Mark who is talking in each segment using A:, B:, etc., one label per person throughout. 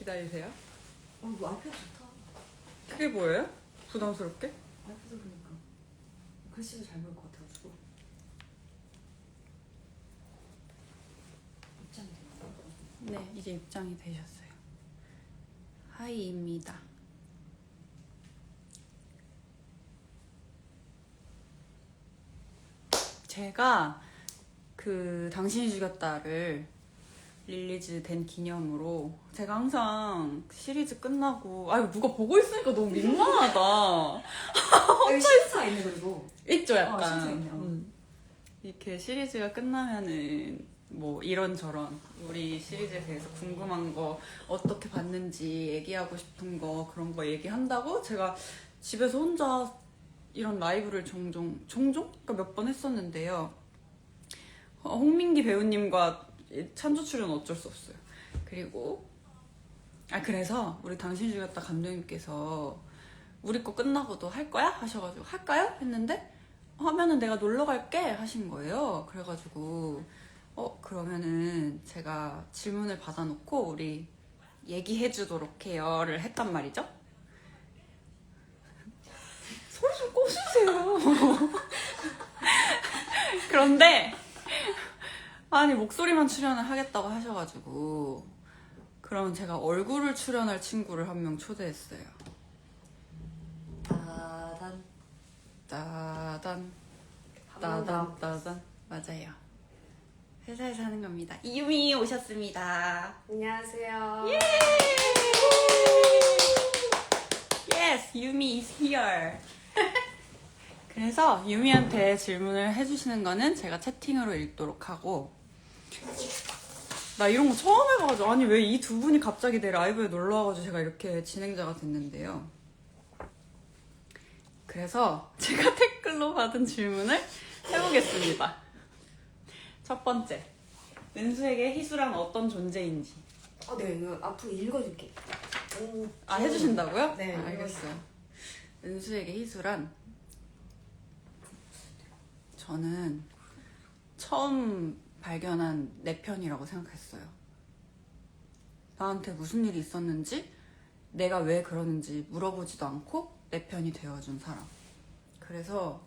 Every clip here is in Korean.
A: 기다리세요.
B: 이거 아이패드 좋다.
A: 그게 뭐예요? 부담스럽게?
B: 아이패드 그러니까 글씨도 잘 보일 것 같아가지고. 입장이 됐나?
A: 네, 이제 입장이 되셨어요. 하이입니다. 제가 그 당신이 죽였다를 릴리즈 된 기념으로 제가 항상 시리즈 끝나고 아유 누가 보고 있으니까 너무 민망하다.
B: 여기 신사 있네 그리고.
A: 있죠 약간.
B: 신사 있네요.
A: 이렇게 시리즈가 끝나면은 뭐 이런저런 우리 시리즈에 대해서 궁금한 거 어떻게 봤는지 얘기하고 싶은 거 그런 거 얘기한다고 제가 집에서 혼자 이런 라이브를 종종? 그러니까 몇 번 했었는데요. 홍민기 배우님과 찬조 출연 어쩔 수 없어요. 그리고 그래서 우리 당신 죽였다 감독님께서 우리 거 끝나고도 할 거야? 하셔가지고 할까요? 했는데 하면은 내가 놀러 갈게 하신 거예요. 그래가지고 그러면은 제가 질문을 받아놓고 우리 얘기해 주도록 해요를 했단 말이죠. 소리 좀 꺼주세요. 그런데 아니 목소리만 출연을 하겠다고 하셔가지고 그러면 제가 얼굴을 출연할 친구를 한 명 초대했어요.
B: 따단.
A: 따단 따단 맞아요. 회사에서 하는 겁니다. 이유미 오셨습니다.
B: 안녕하세요.
A: 예! Yes, 유미 is here. 그래서 유미한테 질문을 해주시는 거는 제가 채팅으로 읽도록 하고 나 이런 거 처음 해봐가지고 아니 왜 이 두 분이 갑자기 내 라이브에 놀러와가지고 제가 이렇게 진행자가 됐는데요. 그래서 제가 댓글로 받은 질문을 해보겠습니다. 첫 번째, 은수에게 희수란 어떤 존재인지.
B: 네, 이거 앞으로 읽어줄게.
A: 해주신다고요?
B: 네,
A: 알겠어요. 은수에게 희수란 저는 처음 발견한 내 편이라고 생각했어요. 나한테 무슨 일이 있었는지 내가 왜 그러는지 물어보지도 않고 내 편이 되어준 사람. 그래서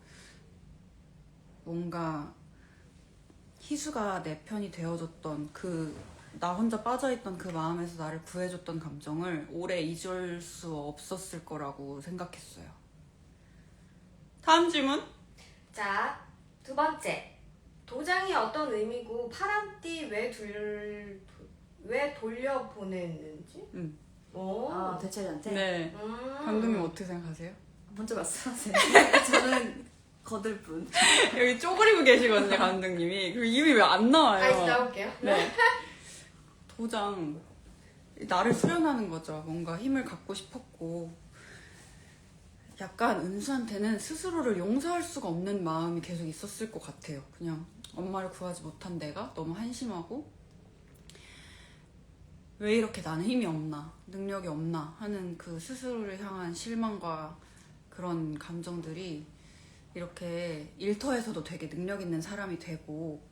A: 뭔가 희수가 내 편이 되어줬던 나 혼자 빠져있던 그 마음에서 나를 구해줬던 감정을 오래 잊을 수 없었을 거라고 생각했어요. 다음 질문.
B: 자, 두 번째. 도장이 어떤 의미고 파란띠 왜 돌려보냈는지? 오.
C: 대체리한테?
A: 네. 감독님 어떻게 생각하세요?
C: 먼저 말씀하세요. 저는 거들 뿐.
A: 여기 쪼그리고 계시거든요, 감독님이. 그리고 이름이 왜 안 나와요?
B: 이제 나올게요.
A: 네. 도장, 나를 수련하는 거죠. 뭔가 힘을 갖고 싶었고. 약간 은수한테는 스스로를 용서할 수가 없는 마음이 계속 있었을 것 같아요. 그냥 엄마를 구하지 못한 내가 너무 한심하고 왜 이렇게 나는 힘이 없나, 능력이 없나 하는 그 스스로를 향한 실망과 그런 감정들이 이렇게 일터에서도 되게 능력 있는 사람이 되고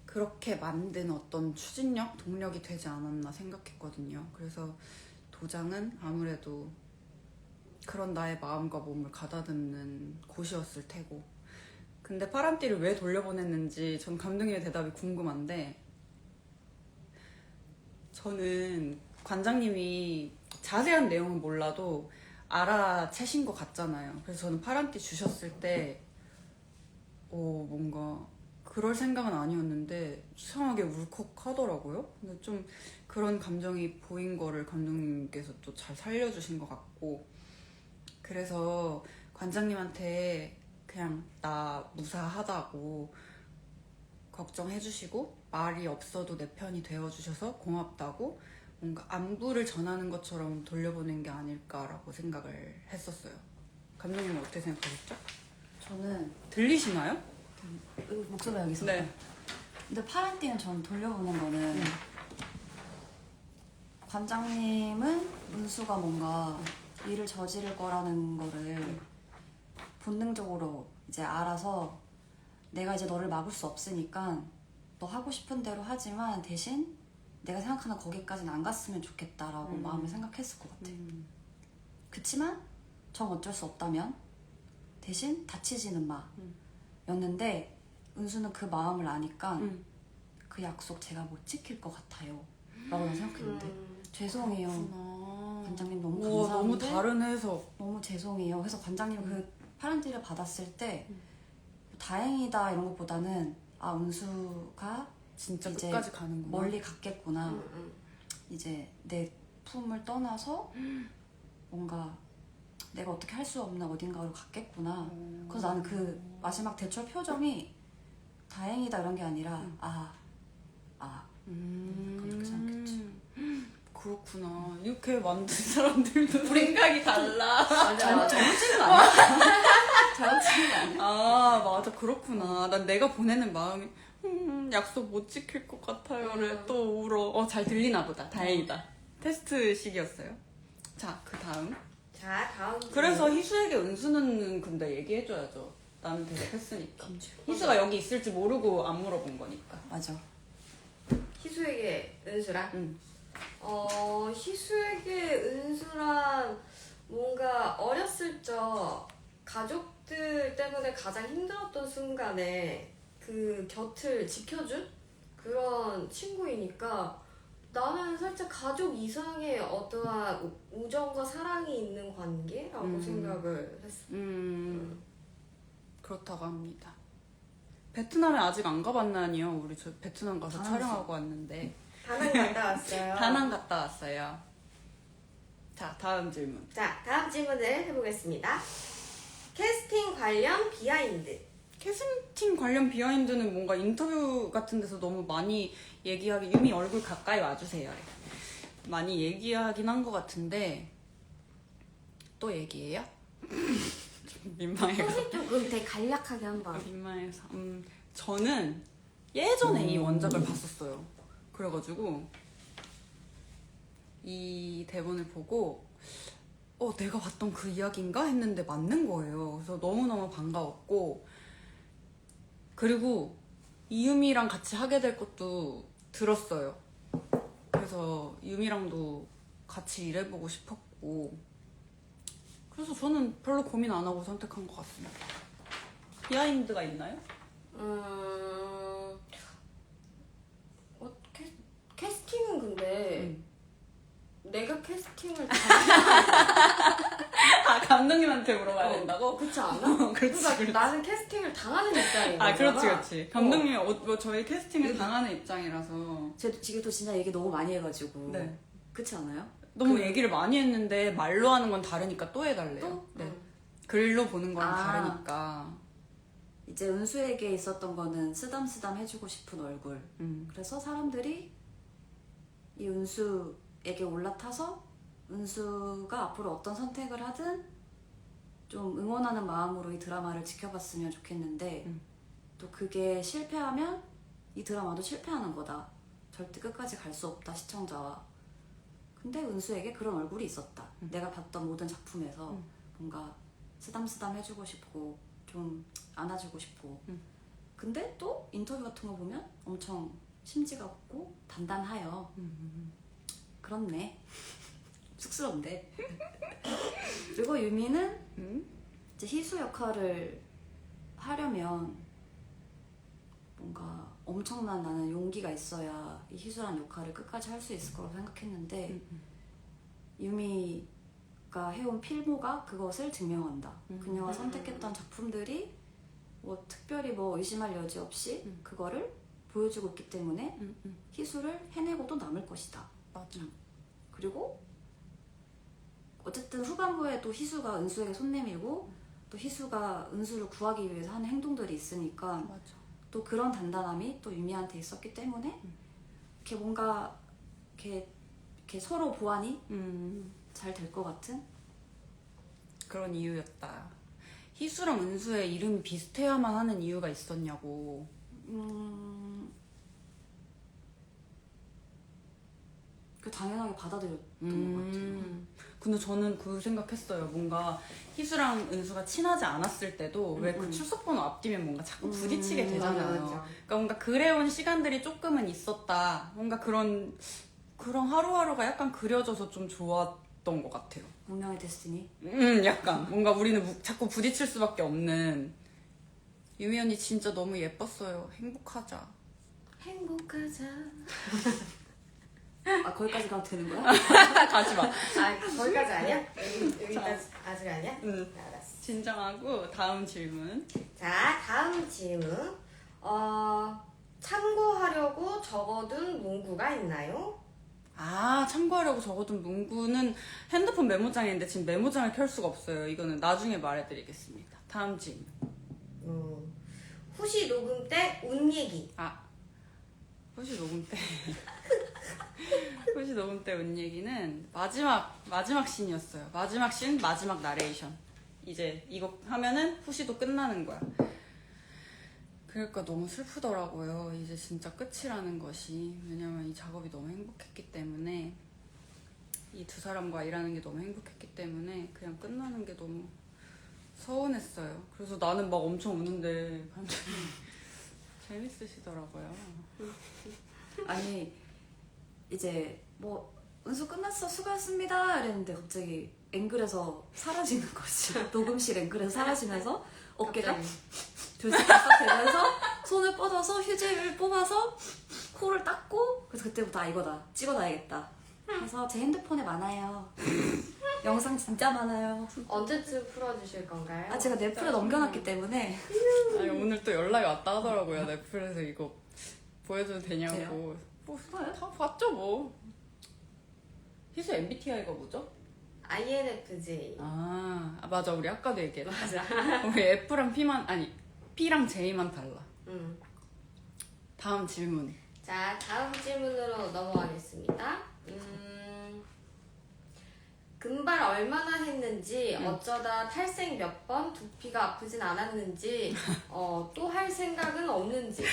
A: 그렇게 만든 어떤 추진력, 동력이 되지 않았나 생각했거든요. 그래서 도장은 아무래도 그런 나의 마음과 몸을 가다듬는 곳이었을 테고. 근데 파란띠를 왜 돌려보냈는지 전 감독님의 대답이 궁금한데 저는 관장님이 자세한 내용은 몰라도 알아채신 것 같잖아요. 그래서 저는 파란띠 주셨을 때 뭔가 그럴 생각은 아니었는데 이상하게 울컥하더라고요. 근데 좀 그런 감정이 보인 거를 감독님께서 또 잘 살려주신 것 같고 그래서 관장님한테 그냥 나 무사하다고 걱정해주시고 말이 없어도 내 편이 되어주셔서 고맙다고 뭔가 안부를 전하는 것처럼 돌려보낸 게 아닐까라고 생각을 했었어요. 감독님은 어떻게 생각하셨죠?
C: 저는
A: 들리시나요?
C: 목소리가 여기서.
A: 네.
C: 근데 파란띠는 전 돌려보는 거는 관장님은 은수가 뭔가 일을 저지를 거라는 거를 본능적으로 이제 알아서 내가 이제 너를 막을 수 없으니까 너 하고 싶은 대로 하지만 대신 내가 생각하는 거기까지는 안 갔으면 좋겠다라고 마음을 생각했을 것 같아. 그치만 정 어쩔 수 없다면 대신 다치지는 마 였는데 은수는 그 마음을 아니까 그 약속 제가 못 지킬 것 같아요 라고 난 생각했는데 죄송해요. 관장님 너무
A: 우와, 너무
C: 감사한데
A: 다른 해석.
C: 너무 죄송해요. 그래서 관장님 그 파란띠를 받았을 때 다행이다 이런 것보다는 아 은수가
A: 진짜
C: 이제
A: 끝까지 가는구나.
C: 멀리 갔겠구나. 이제 내 품을 떠나서 뭔가 내가 어떻게 할 수 없는 어딘가로 갔겠구나. 그래서 나는 그 마지막 대처 표정이 다행이다 이런 게 아니라 그렇게 생각했지.
A: 그렇구나. 이렇게 만든 사람들도 생각이 달라.
B: 맞아.
C: 잘못된 거 아니야? 잘못된 거 아니야?
A: 아, 맞아. 그렇구나. 난 내가 보내는 마음이 약속 못 지킬 것 같아요를 또 울어. 잘 들리나 보다. 다행이다. 테스트식이었어요. 자, 그 다음.
B: 자, 다음.
A: 그래서 희수에게 은수는 근데 얘기해줘야죠. 나는 대답했으니까. 희수가 여기 있을 줄 모르고 안 물어본 거니까.
C: 맞아.
B: 희수에게 은수랑?
A: 응.
B: 희수에게 은수랑 뭔가 어렸을 적 가족들 때문에 가장 힘들었던 순간에 그 곁을 지켜준 그런 친구이니까 나는 살짝 가족 이상의 어떠한 우정과 사랑이 있는 관계라고 생각을 했어.
A: 그렇다고 합니다. 베트남에 아직 안 가봤나니요? 우리 저 베트남 가서
C: 다낭
A: 촬영하고 왔는데.
B: 다낭 갔다 왔어요.
A: 다낭 갔다 왔어요. 자, 다음 질문.
B: 자, 다음 질문을 해보겠습니다. 캐스팅 관련 비하인드.
A: 캐스팅 관련 비하인드는 뭔가 인터뷰 같은 데서 너무 많이 얘기하기, 유미 얼굴 가까이 와주세요. 많이 얘기하긴 한 것 같은데, 또 얘기해요? 민망해서.
C: 조금 되게 간략하게 한번.
A: 민망해서. 저는 예전에 이 원작을 봤었어요. 그래가지고, 이 대본을 보고, 내가 봤던 그 이야기인가? 했는데 맞는 거예요. 그래서 너무너무 반가웠고, 그리고 이유미랑 같이 하게 될 것도 들었어요. 그래서 유미랑도 같이 일해보고 싶었고, 그래서 저는 별로 고민 안 하고 선택한 것 같습니다. 비하인드가 있나요?
B: 캐스팅은 근데 내가 캐스팅을
A: 감독님한테 물어봐야 된다고?
B: 그렇지 않아?
A: 그렇지, 그렇지.
B: 나는 캐스팅을 당하는 입장인 거잖아.
A: 그렇지. 감독님이 저희 캐스팅을 당하는 입장이라서.
C: 지금 또 진짜 얘기 너무 많이 해가지고.
A: 네.
C: 그렇지 않아요?
A: 너무 얘기를 많이 했는데 말로 하는 건 다르니까 또 해달래요.
C: 또?
A: 네. 글로 보는 거랑
C: 아.
A: 다르니까.
C: 이제 은수에게 있었던 거는 쓰담쓰담 해주고 싶은 얼굴. 그래서 사람들이 이 은수에게 올라타서 은수가 앞으로 어떤 선택을 하든 좀 응원하는 마음으로 이 드라마를 지켜봤으면 좋겠는데 또 그게 실패하면 이 드라마도 실패하는 거다. 절대 끝까지 갈 수 없다, 시청자와. 근데 은수에게 그런 얼굴이 있었다. 내가 봤던 모든 작품에서 뭔가 쓰담쓰담 해주고 싶고 좀 안아주고 싶고. 근데 또 인터뷰 같은 거 보면 엄청 심지가 없고 단단하여. 그렇네. 쑥스러운데. 그리고 유미는 이제 희수 역할을 하려면 뭔가 엄청난 나는 용기가 있어야 이 희수란 역할을 끝까지 할 수 있을 거라고 생각했는데 유미가 해온 필모가 그것을 증명한다. 그녀가 선택했던 작품들이 뭐 특별히 뭐 의심할 여지 없이 그거를 보여주고 있기 때문에 희수를 해내고도 남을 것이다.
A: 맞아.
C: 그리고 어쨌든 후반부에 또 희수가 은수에게 손 내밀고 또 희수가 은수를 구하기 위해서 하는 행동들이 있으니까
A: 맞아.
C: 또 그런 단단함이 또 유미한테 있었기 때문에 이렇게 뭔가 이렇게 서로 보완이 잘 될 것 같은
A: 그런 이유였다. 희수랑 은수의 이름이 비슷해야만 하는 이유가 있었냐고.
C: 그 당연하게 받아들였던 것 같아요.
A: 근데 저는 그 생각했어요. 뭔가 희수랑 은수가 친하지 않았을 때도 왜 그 출석번호 앞뒤면 뭔가 자꾸 부딪히게 되잖아요.
B: 맞아.
A: 그러니까 뭔가 그래온 시간들이 조금은 있었다. 뭔가 그런 하루하루가 약간 그려져서 좀 좋았던 것 같아요.
C: 운명의 데스티니.
A: 약간 뭔가 우리는 자꾸 부딪힐 수밖에 없는. 유미 언니 진짜 너무 예뻤어요. 행복하자.
B: 행복하자.
C: 아 거기까지 가도 되는 거야?
A: 가지 마.
B: 아 거기까지 아니야? 여기까지 아직 아니야?
A: 응.
B: 알았어.
A: 진정하고 다음 질문.
B: 자 다음 질문. 참고하려고 적어둔 문구가 있나요?
A: 아, 참고하려고 적어둔 문구는 핸드폰 메모장에 있는데 지금 메모장을 켤 수가 없어요. 이거는 나중에 말해드리겠습니다. 다음 질문.
B: 후시 녹음 때 운 얘기.
A: 후시 녹음 때 후시 녹음 때 온 얘기는 마지막 씬이었어요. 마지막 씬, 마지막 나레이션. 이제 이거 하면은 후시도 끝나는 거야. 그러니까 너무 슬프더라고요. 이제 진짜 끝이라는 것이. 왜냐면 이 작업이 너무 행복했기 때문에, 이 두 사람과 일하는 게 너무 행복했기 때문에 그냥 끝나는 게 너무 서운했어요. 그래서 나는 막 엄청 우는데 감독님 재밌으시더라고요.
C: 아니 이제 뭐 은수 끝났어 수고했습니다 이랬는데 갑자기 앵글에서 사라지는 거지. 녹음실 앵글에서 사라지면서 어깨가 둘씩 딱 되면서 손을 뻗어서 휴지를 뽑아서 코를 닦고 그래서 그때부터 이거다 찍어놔야겠다. 그래서 제 핸드폰에 많아요. 영상 진짜 많아요.
B: 언제쯤 풀어주실 건가요?
C: 제가 넷플에 넘겨놨기 때문에.
A: 아니, 오늘 또 연락이 왔다 하더라고요. 넷플에서 이거 보여줘도 되냐고.
C: 돼요?
A: 뭐, 다 봤죠 뭐. 희수 MBTI가 뭐죠?
B: INFJ.
A: 맞아. 우리 아까도 얘기했다.
B: 맞아.
A: 우리 F랑 P랑 J만 달라. 다음 질문.
B: 자 다음 질문으로 넘어가겠습니다. 금발 얼마나 했는지, 어쩌다 탈색 몇 번, 두피가 아프진 않았는지, 또 할 생각은 없는지.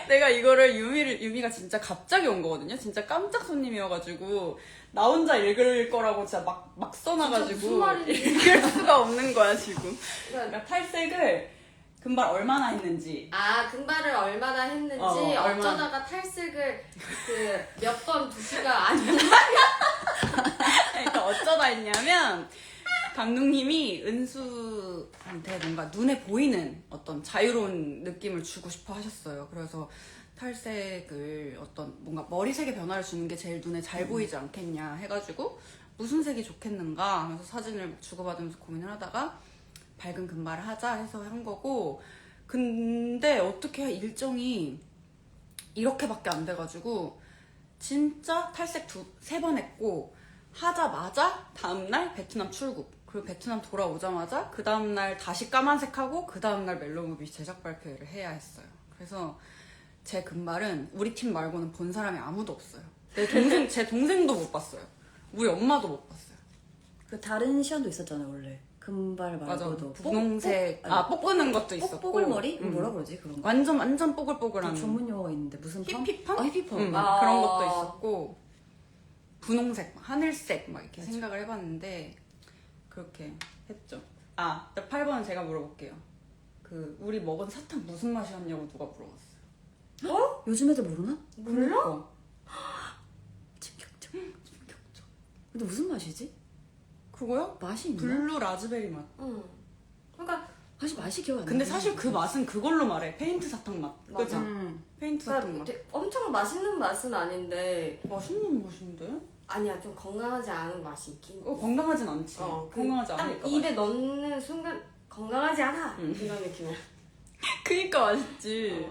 A: 내가 이거를 유미가 진짜 갑자기 온 거거든요. 진짜 깜짝 손님이어가지고 나 혼자 읽을 거라고 진짜 막 써놔가지고
B: 무슨 말인지.
A: 읽을 수가 없는 거야 지금. 그러니까 탈색을 금발 얼마나 했는지.
B: 금발을 얼마나 했는지,
A: 얼마나.
B: 어쩌다가 탈색을 몇 번 두피가 안
A: 그러니까 어쩌다 했냐면 감독님이 은수한테 뭔가 눈에 보이는 어떤 자유로운 느낌을 주고 싶어 하셨어요. 그래서 탈색을 뭔가 머리색의 변화를 주는 게 제일 눈에 잘 보이지 않겠냐 해가지고 무슨 색이 좋겠는가 하면서 사진을 주고받으면서 고민을 하다가 밝은 금발을 하자 해서 한 거고, 근데 어떻게 일정이 이렇게밖에 안 돼가지고 진짜 탈색 3번 했고 하자마자 다음날 베트남 출국, 그리고 베트남 돌아오자마자 그 다음날 다시 까만색하고 그 다음날 멜로무비 제작 발표회를 해야 했어요. 그래서 제 금발은 우리 팀 말고는 본 사람이 아무도 없어요. 제 동생도 못 봤어요. 우리 엄마도 못 봤어요.
C: 그 다른 시연도 있었잖아요 원래. 금발
A: 맞아.
C: 말고도
A: 분홍색, 뽀끄는 것도 있었고.
C: 뽀글머리? 뭐라 그러지 그런 거?
A: 완전 뽀글뽀글한.
C: 전문 용어가 있는데 무슨 펌?
A: 히피펌?
C: 히피펌.
A: 그런 것도 있었고, 분홍색, 하늘색 막 이렇게 생각을 해봤는데 그렇게 했죠. 8번은 제가 물어볼게요. 우리 먹은 사탕 무슨 맛이었냐고 누가 물어봤어요.
C: 요즘 애들 모르나?
B: 몰라?
C: 진격적. 근데 무슨 맛이지?
A: 그거요?
C: 맛이 있나?
A: 블루 라즈베리 맛.
B: 그러니까
C: 맛이 기억 안 나.
A: 근데 사실 그 맛은 그걸로 말해. 페인트 사탕 맛.
B: 맞아.
A: 그죠? 페인트 사탕 맛.
B: 되게 엄청 맛있는 맛은 아닌데,
A: 맛있는 맛인데?
B: 아니야, 좀 건강하지 않은 맛이 있긴.
A: 건강하진 않지. 건강하지
B: 딱
A: 않을까.
B: 입에 넣는 순간 건강하지 않아. 이런 느낌이야.
A: 그니까 맛있지.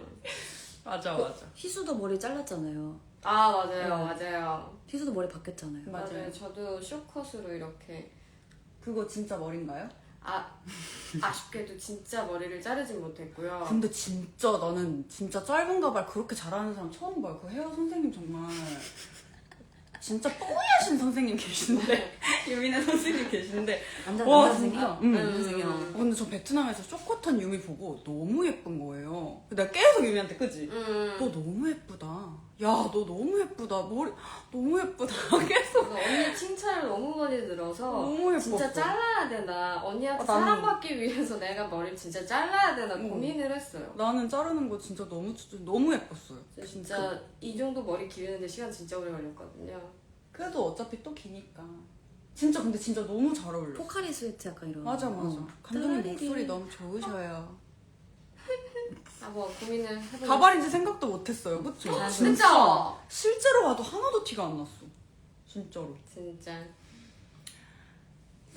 A: 맞아.
C: 희수도 머리 잘랐잖아요.
B: 맞아요.
C: 희수도 머리 바뀌었잖아요.
A: 맞아요.
B: 저도 쇼컷으로 이렇게.
A: 그거 진짜 머리인가요?
B: 아쉽게도 진짜 머리를 자르진 못했고요.
A: 근데 진짜 나는 진짜 짧은 가발 그렇게 잘하는 사람 처음 봐요. 그 헤어 선생님 정말 진짜 뽀얗신 선생님 계신데 유민혜 선생님 계신데
C: 남자
A: 와,
C: 선생님?
A: 진짜.
C: 선생님.
A: 근데 저 베트남에서 쇼컷한 유미 보고 너무 예쁜 거예요. 내가 계속 유미한테 그지? 너 너무 예쁘다. 야 너 너무 예쁘다 머리 너무 예쁘다 계속
B: 그래서 언니 칭찬을 너무 많이 들어서
A: 너무 예뻤어.
B: 진짜 잘라야 되나 언니한테
A: 나는-
B: 사랑받기 위해서 내가 머리를 진짜 잘라야 되나 고민을 했어요.
A: 나는 자르는 거 진짜 너무 예뻤어요.
B: 진짜 이 정도 머리 기르는데 시간 진짜 오래 걸렸거든요.
A: 그래도 어차피 또 기니까 진짜 근데 진짜 너무 잘 어울려.
C: 포카리 스웨트 약간 이런.
A: 맞아. 감독님
C: 따라리리.
A: 목소리 너무 좋으셔요.
B: 한번 고민을 해보겠습니다.
A: 가발인지 생각도 못했어요. 그쵸?
C: 아,
B: 진짜?
A: 실제로 봐도 하나도 티가 안 났어. 진짜로.
B: 진짜.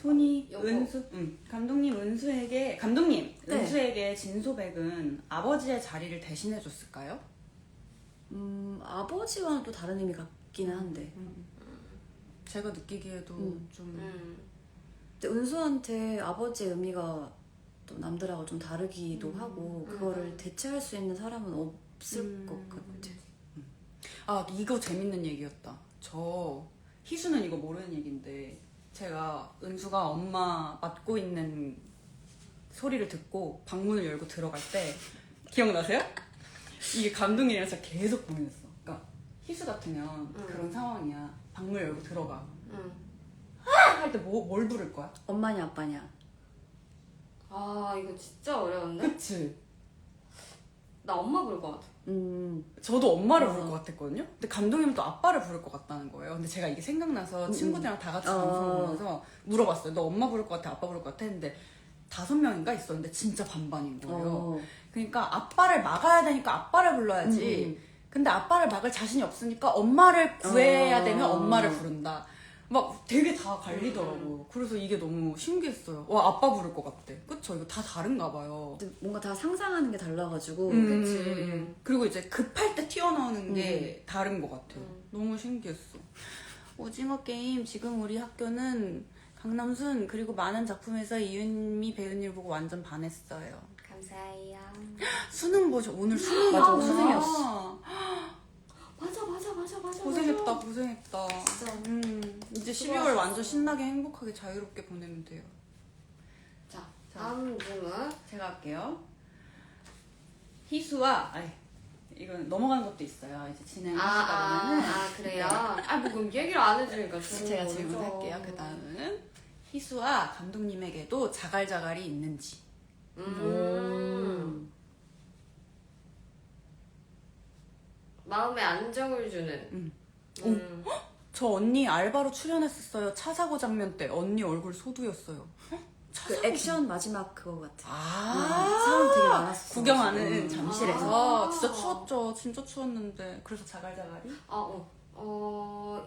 A: 손이
B: 여보.
A: 은수, 감독님
C: 네.
A: 은수에게 진소백은 아버지의 자리를 대신해 줬을까요?
C: 아버지와는 또 다른 의미 같기는 한데.
A: 제가 느끼기에도 좀
C: 근데 은수한테 아버지의 의미가 또 남들하고 좀 다르기도 하고 그거를 대체할 수 있는 사람은 없을 것 같아.
A: 아 이거 재밌는 얘기였다. 저 희수는 이거 모르는 얘기인데 제가 은수가 엄마 맡고 있는 소리를 듣고 방문을 열고 들어갈 때 기억나세요? 이게 감독님이랑 진짜 계속 고민했어. 그러니까 희수 같으면 그런 상황이야. 방문 열고 들어가. 할 때 뭘 부를 거야?
C: 엄마냐 아빠냐.
B: 아 이거 진짜 어려운데?
A: 그치?
B: 나 엄마 부를 것 같아.
A: 저도 엄마를 부를 것 같았거든요. 근데 감독님은 또 아빠를 부를 것 같다는 거예요. 근데 제가 이게 생각나서 친구들이랑 다 같이 방송을 보면서 물어봤어요. 너 엄마 부를 것 같아? 아빠 부를 것 같아? 했는데 5명인가 있었는데 진짜 반반인 거예요. 그러니까 아빠를 막아야 되니까 아빠를 불러야지. 근데 아빠를 막을 자신이 없으니까 엄마를 구해야 되면 엄마를 부른다. 막 되게 다 갈리더라고요. 그래서 이게 너무 신기했어요. 와 아빠 부를 것 같대. 그쵸? 이거 다 다른가 봐요.
C: 근데 뭔가 다 상상하는 게 달라가지고.
B: 그치.
A: 그리고 이제 급할 때 튀어나오는 게 다른 것 같아요. 너무 신기했어. 오징어 게임 지금 우리 학교는 강남순 그리고 많은 작품에서 이은미 배우님 보고 완전 반했어요.
B: 감사해요.
A: 수능 보셔. 오늘 수능
C: 맞아,
A: 보셨구나.
C: 수능이었어.
B: 맞아.
A: 고생했다. 이제 12월 완전 신나게 행복하게 자유롭게 보내면 돼요.
B: 자 다음 질문.
A: 제가 할게요. 희수와 이건 넘어가는 것도 있어요. 이제 진행하시다 보면은
B: 그래요? 뭐 그럼 얘기를 안 해주니까
A: 제가
B: 모르죠.
A: 질문할게요. 그 다음은 희수와 감독님에게도 자갈자갈이 있는지.
B: 마음에 안정을 주는.
A: 저 언니 알바로 출연했었어요. 차 사고 장면 때 언니 얼굴 소두였어요.
C: 그 액션 마지막 그거 같아.
A: 사람
C: 되게 많았어.
A: 구경하는 잠실에서 진짜 추웠죠. 진짜 추웠는데 그래서 자갈자갈이?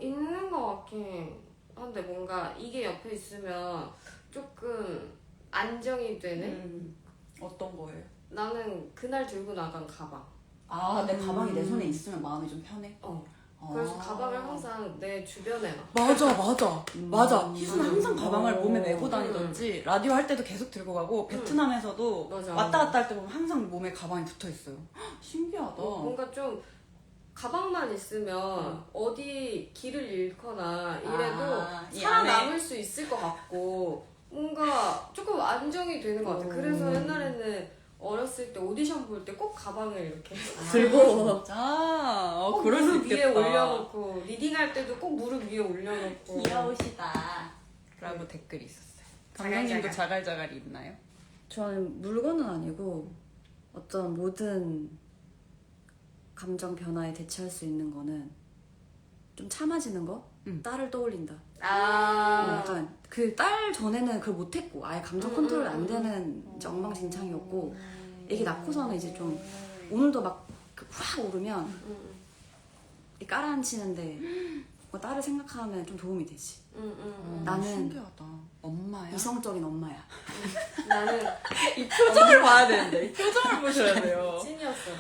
B: 있는 것 같긴 한데 뭔가 이게 옆에 있으면 조금 안정이 되는?
A: 어떤 거예요?
B: 나는 그날 들고 나간 가방.
A: 내 가방이 내 손에 있으면 마음이 좀 편해?
B: 그래서 가방을 항상 내 주변에 놔.
A: 맞아. 희수는 항상 가방을 몸에 메고 다니던지 라디오 할 때도 계속 들고 가고 베트남에서도
B: 맞아.
A: 왔다 갔다 할 때 보면 항상 몸에 가방이 붙어 있어요. 신기하다.
B: 뭔가 좀 가방만 있으면 어디 길을 잃거나 이래도
A: 이
B: 살아남을 수 있을 것 같고 뭔가 조금 안정이 되는 것 같아. 그래서 옛날에는 어렸을 때 오디션 볼 때 꼭 가방을 이렇게
A: 들고 진짜
B: 꼭
A: 그럴 수
B: 무릎 위에
A: 있겠다.
B: 올려놓고 리딩할 때도 꼭 무릎 위에 올려놓고
A: 귀여우시다 라고 댓글이 있었어요. 감독님도 자갈자갈이 있나요?
C: 저는 물건은 아니고 어떤 모든 감정 변화에 대처할 수 있는 거는 좀 참아지는 거? 딸을 떠올린다. 약간 그 딸 전에는 그걸 못했고 아예 감정 컨트롤 안 되는 이제 엉망진창이었고 애기 낳고서는 이제 좀 오늘도 막 확 오르면 깔아앉히는데 뭐 딸을 생각하면 좀 도움이 되지. 나는
A: 신기하다. 엄마야?
C: 이성적인 엄마야.
B: 나는
A: 이 표정을 봐야 되는데 이 표정을 보셔야 돼요.
B: 찐이었어.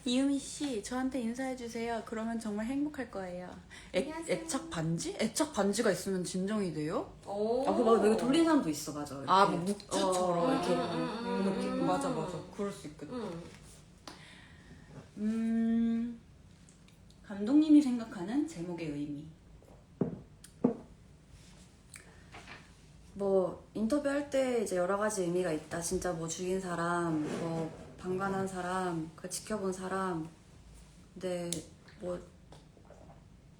A: 이유미 씨 저한테 인사해 주세요. 그러면 정말 행복할 거예요. 애착 반지? 애착 반지가 있으면 진정이 돼요?
C: 그거 막 여기 돌린 사람도 있어, 맞아. 이렇게.
A: 뭐 묵주처럼
C: 이렇게.
A: 이렇게 맞아. 그럴 수 있겠다. 감독님이 생각하는 제목의 의미.
C: 뭐 인터뷰할 때 이제 여러 가지 의미가 있다. 진짜 뭐 죽인 사람, 뭐 방관한 사람, 그 지켜본 사람, 근데 뭐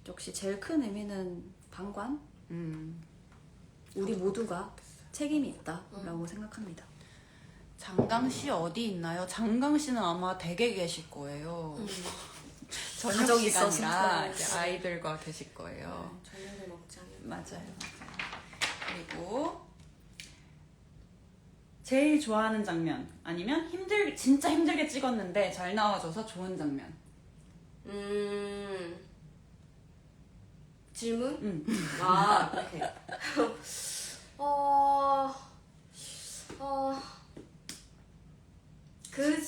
C: 역시 제일 큰 의미는 방관. 우리 모두가 책임이 있다라고 생각합니다.
A: 장강씨 어디 있나요? 장강씨는 아마 댁에 계실 거예요. 저녁
C: 가족이
A: 시간이라
B: 있어서.
A: 이제 아이들과 계실 거예요.
B: 저녁을 먹자면.
A: 맞아요. 그리고 제일 좋아하는 장면 아니면 진짜 힘들게 찍었는데 잘 나와줘서 좋은 장면.
B: 질문?
A: 응.
B: 아, 오케이. 그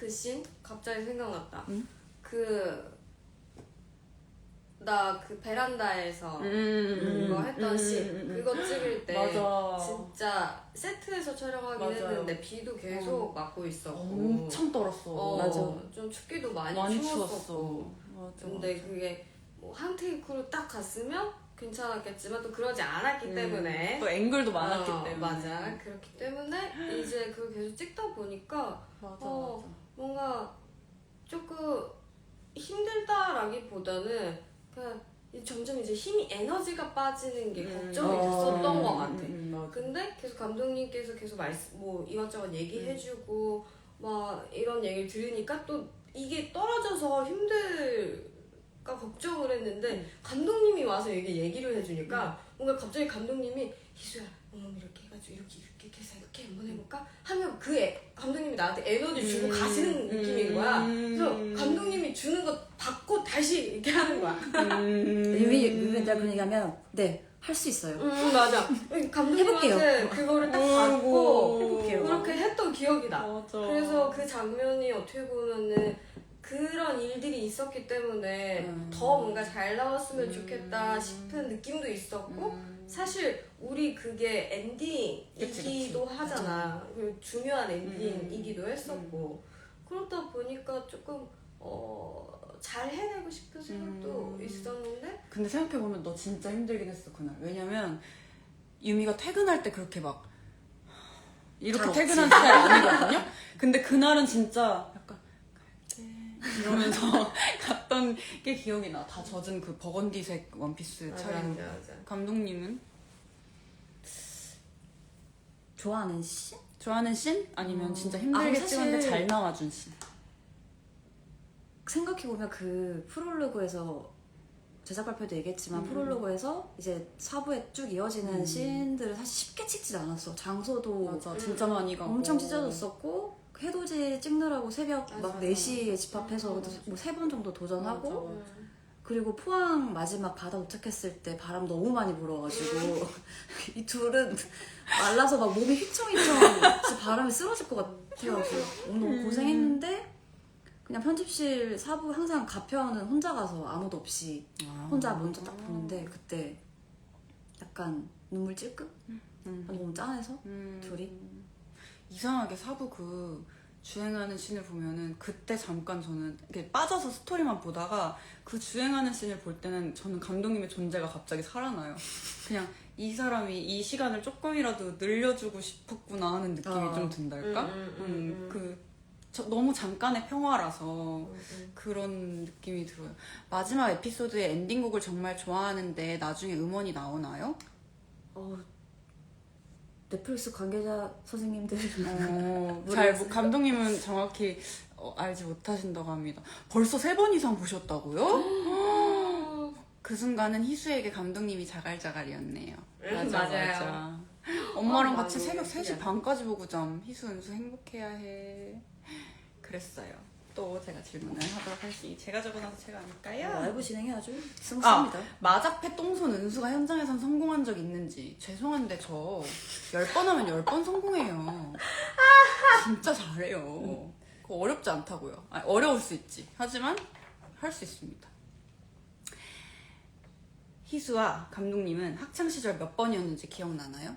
B: 씬? 갑자기 생각났다.
A: 응?
B: 나 그 베란다에서
A: 음.
B: 그거 했던 씬. 그거 찍을 때
A: 맞아.
B: 진짜 세트에서 촬영하긴
A: 맞아요.
B: 했는데 비도 계속 맞고 있었고.
A: 엄청 떨었어.
C: 맞아.
B: 좀 춥기도 많이
A: 추웠어.
B: 추웠었고.
A: 맞아.
B: 근데 그게 뭐 한 테이크로 딱 갔으면 괜찮았겠지만 또 그러지 않았기 때문에
A: 또 앵글도 많았기 때문에.
B: 맞아. 그렇기 때문에 이제 그걸 계속 찍다 보니까
A: 맞아.
B: 뭔가 조금 힘들다라기보다는 그냥 점점 이제 에너지가 빠지는 게 걱정이 됐었던 것 같아.
A: 맞아.
B: 근데 계속 감독님께서 계속 뭐 이것저것 얘기해주고 막 이런 얘기를 들으니까 또 이게 떨어져서 힘들까 걱정을 했는데 감독님이 와서 이게 얘기를 해주니까 뭔가 갑자기 감독님이 희수야 이렇게 해가지고 이렇게 해서 이렇게 한번 해볼까? 하면 감독님이 나한테 에너지 주고 가시는 느낌인 거야. 그래서 감독님이 주는 거 받고 다시 이렇게 하는 거야.
C: 유미가 그런 얘기하면 네, 할 수 있어요.
B: 맞아. 감독님한테 그거를 딱 받고
C: 해볼게요.
B: 그렇게 했던 기억이 나.
A: 맞아.
B: 그래서 그 장면이 어떻게 보면은 그런 일들이 있었기 때문에 더 뭔가 잘 나왔으면 좋겠다 싶은 느낌도 있었고 사실 우리 그게 엔딩이기도 하잖아. 그리고 중요한 엔딩이기도 했었고 그러다 보니까 조금 잘 해내고 싶은 생각도 있었는데
A: 근데 생각해보면 너 진짜 힘들긴 했어 그날. 왜냐면 유미가 퇴근할 때 그렇게 막 이렇게
C: 잘
A: 퇴근한 스타일 아니거든요? 근데 그날은 진짜 약간 이러면서 갔던 게 기억이 나. 다 젖은 그 버건디색 원피스 차림.
B: 맞아.
A: 감독님은?
C: 좋아하는 씬?
A: 좋아하는 씬? 아니면 진짜 힘들게
C: 사실-
A: 찍었는데 잘 나와준 씬?
C: 생각해보면 그 프롤로그에서 제작 발표도 얘기했지만 프롤로그에서 이제 4부에 쭉 이어지는 씬들을 사실 쉽게 찍진 않았어. 장소도
A: 맞아, 진짜 많이 가고
C: 엄청 찢어졌었고 해돋이 찍느라고 새벽 막
B: 맞아.
C: 4시에 집합해서 뭐 3번 정도 도전하고
A: 맞아.
C: 그리고 포항 마지막 바다 도착했을 때 바람 너무 많이 불어가지고 이 둘은 말라서 막 몸이 휘청휘청 진짜 바람에 쓰러질 것 같아가지고 너무 고생했는데 그냥 편집실 4부 항상 가편은 혼자 가서 아무도 없이 혼자 먼저 딱 보는데 그때 약간 눈물 찔끔? 너무 짠해서 둘이
A: 이상하게 사부 그 주행하는 씬을 보면은 그때 잠깐 저는 이렇게 빠져서 스토리만 보다가 그 주행하는 씬을 볼 때는 저는 감독님의 존재가 갑자기 살아나요. 그냥 이 사람이 이 시간을 조금이라도 늘려주고 싶었구나 하는 느낌이 좀 든달까? 너무 잠깐의 평화라서 그런 느낌이 들어요. 마지막 에피소드의 엔딩곡을 정말 좋아하는데 나중에 음원이 나오나요?
C: 넷플릭스 관계자 선생님들
A: 감독님은 정확히 알지 못하신다고 합니다. 벌써 3번 이상 보셨다고요? 그 순간은 희수에게 감독님이 자갈자갈이었네요. 맞아. 엄마랑 같이
B: 맞아.
A: 새벽 3시 반까지 보고 희수, 은수 행복해야 해. 그랬어요. 또 제가 질문을 하도록 할지 제가 적어놔서 제가 아닐까요?
C: 라이브 진행해야죠. 스무스합니다.
A: 마작패 똥손 은수가 현장에선 성공한 적 있는지. 죄송한데 저 10번 하면 10번 성공해요. 진짜 잘해요. 그거 어렵지 않다고요. 어려울 수 있지. 하지만 할 수 있습니다. 희수와 감독님은 학창시절 몇 번이었는지 기억나나요?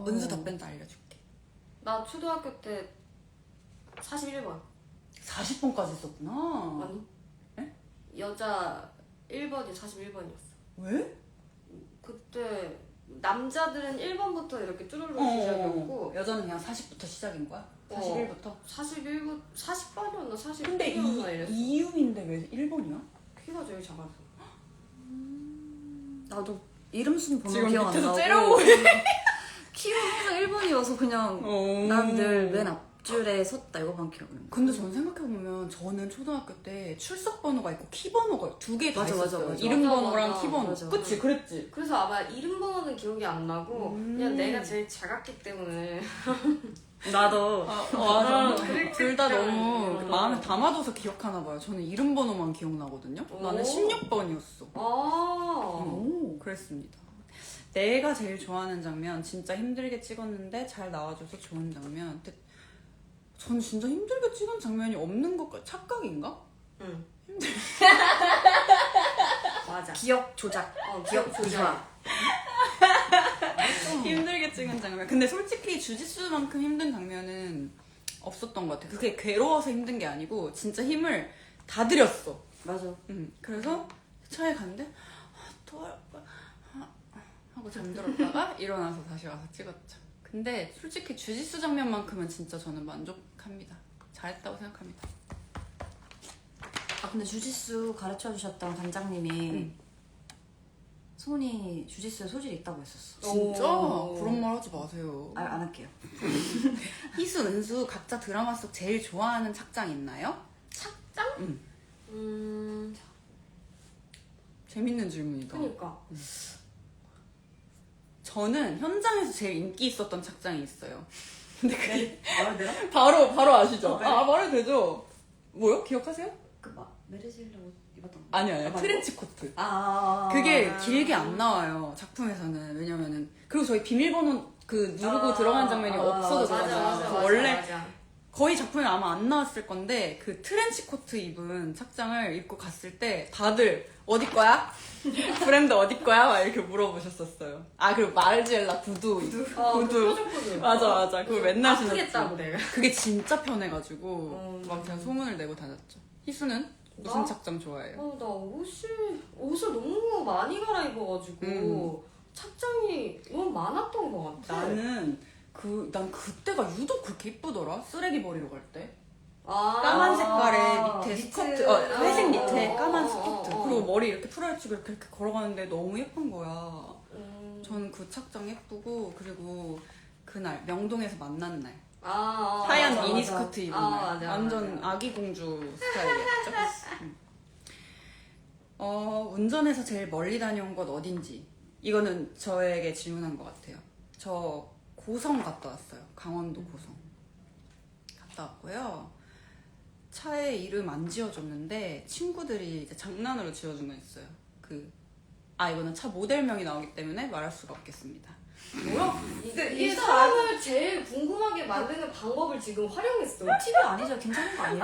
A: 은수 답변도 알려줄게.
B: 나 초등학교 때 41번
A: 40번까지 있었구나.
B: 아니
A: 에?
B: 여자 1번이 41번이었어
A: 왜?
B: 그때 남자들은 1번부터 이렇게 뚜루루 시작이었고
A: 여자는 그냥 40부터 시작인 거야? 41부터?
B: 40번이었나 41번이었나
A: 근데
B: 이랬어.
A: 이유인데 왜 1번이야?
B: 키가 제일 작아서.
C: 나도 이름 순 보면
A: 지금
C: 기억 안
A: 밑에서
C: 나고
A: 째려보고
C: 키가 항상 1번이어서 그냥 난 늘 맨 앞줄에 섰다 이거만 기억나는 거야.
A: 근데 전 생각해보면 저는 초등학교 때 출석 번호가 있고 키 번호가 두 개 다
C: 맞아,
A: 있었어요.
C: 맞아.
A: 이름
B: 맞아,
A: 번호랑
B: 맞아.
A: 키 번호.
C: 맞아.
A: 그치? 그랬지?
B: 그래서 아마 이름 번호는 기억이 안 나고 그냥 내가 제일 작았기 때문에
C: 나도
A: 맞아. 둘 다 너무
B: 어.
A: 마음에 담아둬서 기억하나 봐요. 저는 이름 번호만 기억나거든요. 나는
B: 오.
A: 16번이었어.
B: 아
A: 그랬습니다. 내가 제일 좋아하는 장면, 진짜 힘들게 찍었는데 잘 나와줘서 좋은 장면. 근데 전 진짜 힘들게 찍은 장면이 없는 것 같아. 착각인가?
B: 응. 맞아.
C: 기억 조작.
B: 기억 조작.
A: 힘들게 찍은 장면. 근데 솔직히 주짓수만큼 힘든 장면은 없었던 것 같아. 그게 괴로워서 힘든 게 아니고 진짜 힘을 다 들였어.
C: 맞아.
A: 그래서 차에 갔는데 또 하고 잠들었다가 일어나서 다시 와서 찍었죠. 근데 솔직히 주짓수 장면만큼은 진짜 저는 만족합니다. 잘했다고 생각합니다.
C: 아 근데 주짓수 가르쳐 주셨던 관장님이 손이 주짓수에 소질이 있다고 했었어.
A: 진짜?
B: 오.
A: 그런 말 하지 마세요.
C: 안 할게요.
A: 희수, 은수 각자 드라마 속 제일 좋아하는 착장 있나요?
B: 착장?
A: 재밌는 질문이다.
B: 그니까.
A: 저는 현장에서 제일 인기 있었던 착장이 있어요. 근데 그게
C: 말해도 되나?
A: 바로 아시죠?
C: 네.
A: 말해도 되죠? 뭐요? 기억하세요?
C: 메르실라 옷 입었던 거.
A: 아니요.
C: 맞아.
A: 트렌치 코트.
C: 아.
A: 그게 길게 안 나와요. 작품에서는. 왜냐면은 그리고 저희 비밀번호 그 누르고 들어가는 장면이 없어졌잖아요.
B: 맞아.
A: 그 원래
B: 맞아.
A: 거의 작품에 아마 안 나왔을 건데 그 트렌치 코트 입은 착장을 입고 갔을 때 다들 어디 거야? 브랜드 어디 거야? 막 이렇게 물어보셨었어요. 아 그리고 마르지엘라 구두. 구두.
B: 뾰족구두.
A: 맞아. 그걸 맨날
B: 아프겠다고
A: 신었지.
B: 내가.
A: 그게 진짜 편해가지고 막 제가 소문을 내고 다녔죠. 희수는 무슨
B: 나?
A: 착장 좋아해요?
B: 나 옷을 너무 많이 갈아입어가지고 착장이 너무 많았던 것 같아.
A: 난 그때가 유독 그렇게 이쁘더라. 쓰레기 버리러 갈 때.
B: 아,
A: 까만 색깔의 밑에
C: 니트.
A: 스커트, 회색 밑에 까만
B: 어,
A: 스커트.
B: 어.
A: 그리고 머리 이렇게 풀어헤치고 이렇게 걸어가는데 너무 예쁜 거야.
B: 음.
A: 저는 그 착장 예쁘고, 그리고 그날, 명동에서 만난 날.
B: 아,
A: 하얀
C: 맞아,
A: 미니
C: 맞아.
A: 스커트 입은
B: 아,
A: 날.
B: 맞아,
A: 완전
B: 맞아.
A: 아기 공주 스타일이었죠. 운전해서 제일 멀리 다녀온 곳 어딘지. 이거는 저에게 질문한 것 같아요. 저 고성 갔다 왔어요. 강원도 고성. 갔다 왔고요. 차에 이름 안 지어줬는데 친구들이 이제 장난으로 지어준 거 있어요. 이거는 차 모델명이 나오기 때문에 말할 수가 없겠습니다.
B: 뭐야? 이 사람을 제일 궁금하게 만드는 방법을 지금 활용했어.
C: TV 아니죠? 괜찮은 거 아니에요?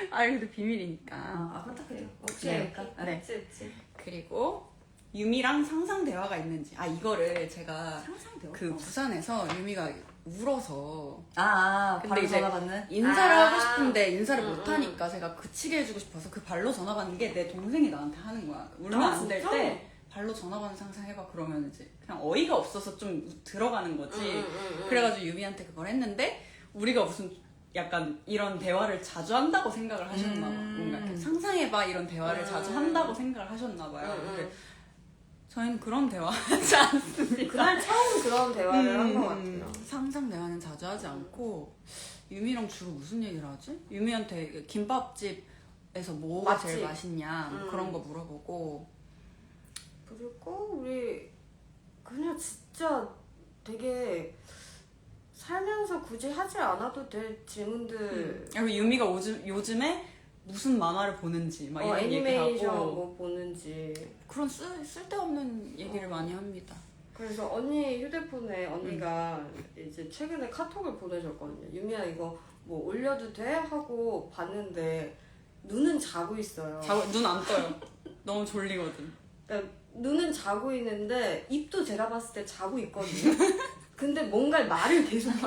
A: 근데 비밀이니까.
C: 깜짝이야.
B: 오케이.
A: 네.
B: 그치.
A: 그리고 유미랑 상상 대화가 있는지. 이거를 제가
C: 상상돼요.
A: 그 부산에서 유미가 울어서
C: 근데
A: 근데
C: 바로
A: 이제
C: 전화 받는?
A: 인사를
B: 아.
A: 하고 싶은데 인사를 못 하니까 제가 그치게 해주고 싶어서 그 발로 전화 받는 게 내 동생이 나한테 하는 거야. 울면
B: 아,
A: 안 될
B: 진짜?
A: 때 발로 전화 받는 상상해봐. 그러면 이제 그냥 어이가 없어서 좀 들어가는 거지. 그래가지고 유미한테 그걸 했는데 우리가 무슨 약간 이런 대화를 자주 한다고 생각을 하셨나 봐. 뭔가 이렇게 상상해봐 이런 대화를 자주 한다고 생각을 하셨나 봐요. 근데 저희는 그런 대화 하지 않습니다.
B: 그날 처음 그런 대화를 한 것 같아요.
A: 상상 대화는 자주 하지 않고 유미랑 주로 무슨 얘기를 하지? 유미한테 김밥집에서 뭐가
B: 맛집.
A: 제일 맛있냐 뭐 그런 거 물어보고
B: 그리고 우리 그냥 진짜 되게 살면서 굳이 하지 않아도 될 질문들.
A: 그리고 유미가 요즘에 무슨 만화를 보는지 막 이런
B: 애니메이션
A: 얘기하고
B: 뭐 보는지.
A: 그런 쓸데없는 얘기를 많이 합니다.
B: 그래서 언니 휴대폰에 언니가 이제 최근에 카톡을 보내줬거든요. 유미야 이거 뭐 올려도 돼? 하고 봤는데 눈은 자고 있어요.
A: 눈 안 떠요. 너무 졸리거든.
B: 그러니까 눈은 자고 있는데 입도 제가 봤을 때 자고 있거든요. 근데 뭔가 말을 계속해.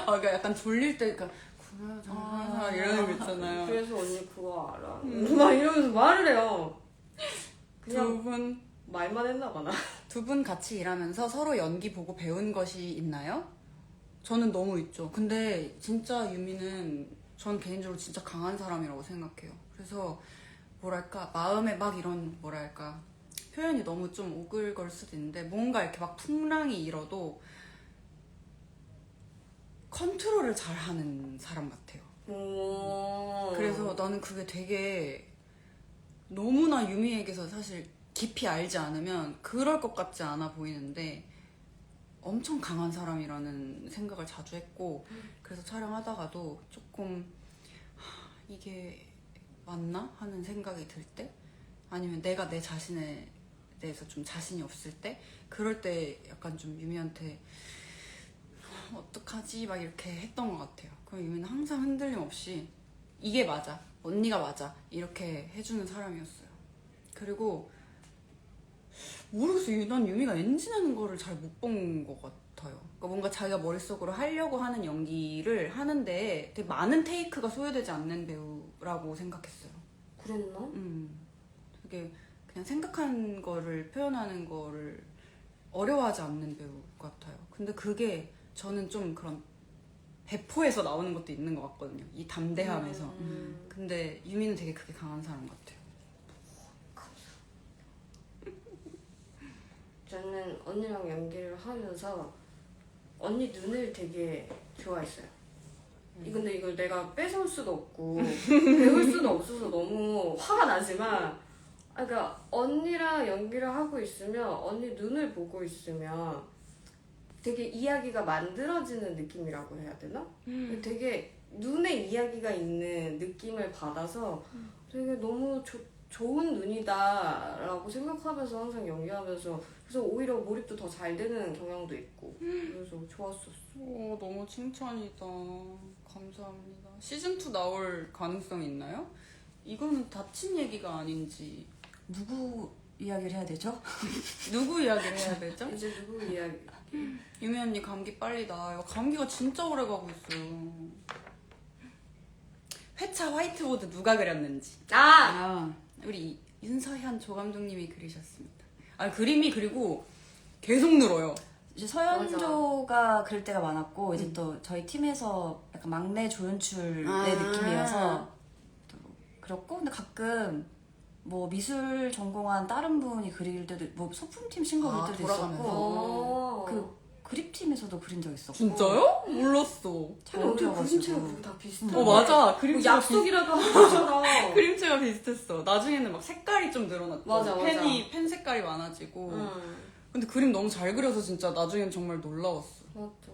A: 그러니까 약간 졸릴 때 그러니까 이러는 거 있잖아요.
B: 그래서 언니 그거 알아. 막 이러면서 말을 해요. 그냥
A: 두 분
B: 말만 했나 봐 나.
A: 두 분 같이 일하면서 서로 연기 보고 배운 것이 있나요? 저는 너무 있죠. 근데 진짜 유미는 전 개인적으로 진짜 강한 사람이라고 생각해요. 그래서 뭐랄까 마음에 막 이런 뭐랄까 표현이 너무 좀 오글거릴 수도 있는데 뭔가 이렇게 막 풍랑이 일어도 컨트롤을 잘하는 사람 같아요. 그래서 나는 그게 되게 너무나 유미에게서 사실 깊이 알지 않으면 그럴 것 같지 않아 보이는데 엄청 강한 사람이라는 생각을 자주 했고 그래서 촬영하다가도 조금 이게 맞나? 하는 생각이 들 때 아니면 내가 내 자신에 대해서 좀 자신이 없을 때 그럴 때 약간 좀 유미한테 어떡하지? 막 이렇게 했던 것 같아요. 그럼 유미는 항상 흔들림 없이 이게 맞아, 언니가 맞아 이렇게 해주는 사람이었어요. 그리고 모르겠어요. 난 유미가 엔진하는 거를 잘 못 본 것 같아요. 그러니까 뭔가 자기가 머릿속으로 하려고 하는 연기를 하는데 되게 많은 테이크가 소요되지 않는 배우라고 생각했어요.
B: 그랬나?
A: 되게 그냥 생각한 거를 표현하는 거를 어려워하지 않는 배우 같아요. 근데 그게 저는 좀 그런 배포에서 나오는 것도 있는 것 같거든요. 이 담대함에서. 근데 유미는 되게 그게 강한 사람 같아요.
B: 저는 언니랑 연기를 하면서 언니 눈을 되게 좋아했어요. 근데 이걸 내가 뺏어올 수도 없고 배울 수도 없어서 너무 화가 나지만 그러니까 언니랑 연기를 하고 있으면 언니 눈을 보고 있으면 되게 이야기가 만들어지는 느낌이라고 해야 되나? 되게 눈에 이야기가 있는 느낌을 받아서 되게 너무 좋은 눈이다라고 생각하면서 항상 연기하면서 그래서 오히려 몰입도 더 잘 되는 경향도 있고 그래서 좋았었어.
A: 너무 칭찬이다. 감사합니다. 시즌2 나올 가능성이 있나요? 이거는 다친 얘기가 아닌지.
C: 누구 이야기를 해야 되죠?
A: 누구 이야기를 해야 되죠?
B: 이제 누구 이야기?
A: 유미 언니 감기 빨리 나아요. 감기가 진짜 오래 가고 있어요. 회차 화이트보드 누가 그렸는지. 우리 윤서현 조감독님이 그리셨습니다. 그림이 그리고 계속 늘어요.
C: 이제 서현조가 그릴 때가 많았고 이제 또 저희 팀에서 약간 막내 조연출의 느낌이어서 또 그렇고 근데 가끔 뭐 미술 전공한 다른 분이 그릴 때도 뭐 소품팀 신고 그릴 때도 있었고 그 그립팀에서도 그린 적 있었고.
A: 진짜요? 몰랐어.
B: 근데 어떻게 그림체가 그리고 다 비슷해?
A: 맞아.
B: 뭐 약속이라도 하는 것처럼.
A: 그림체가 비슷했어. 나중에는 막 색깔이 좀 늘어났죠.
B: 맞아.
A: 펜 색깔이 많아지고. 근데 그림 너무 잘 그려서 진짜 나중엔 정말 놀라웠어.
B: 맞아.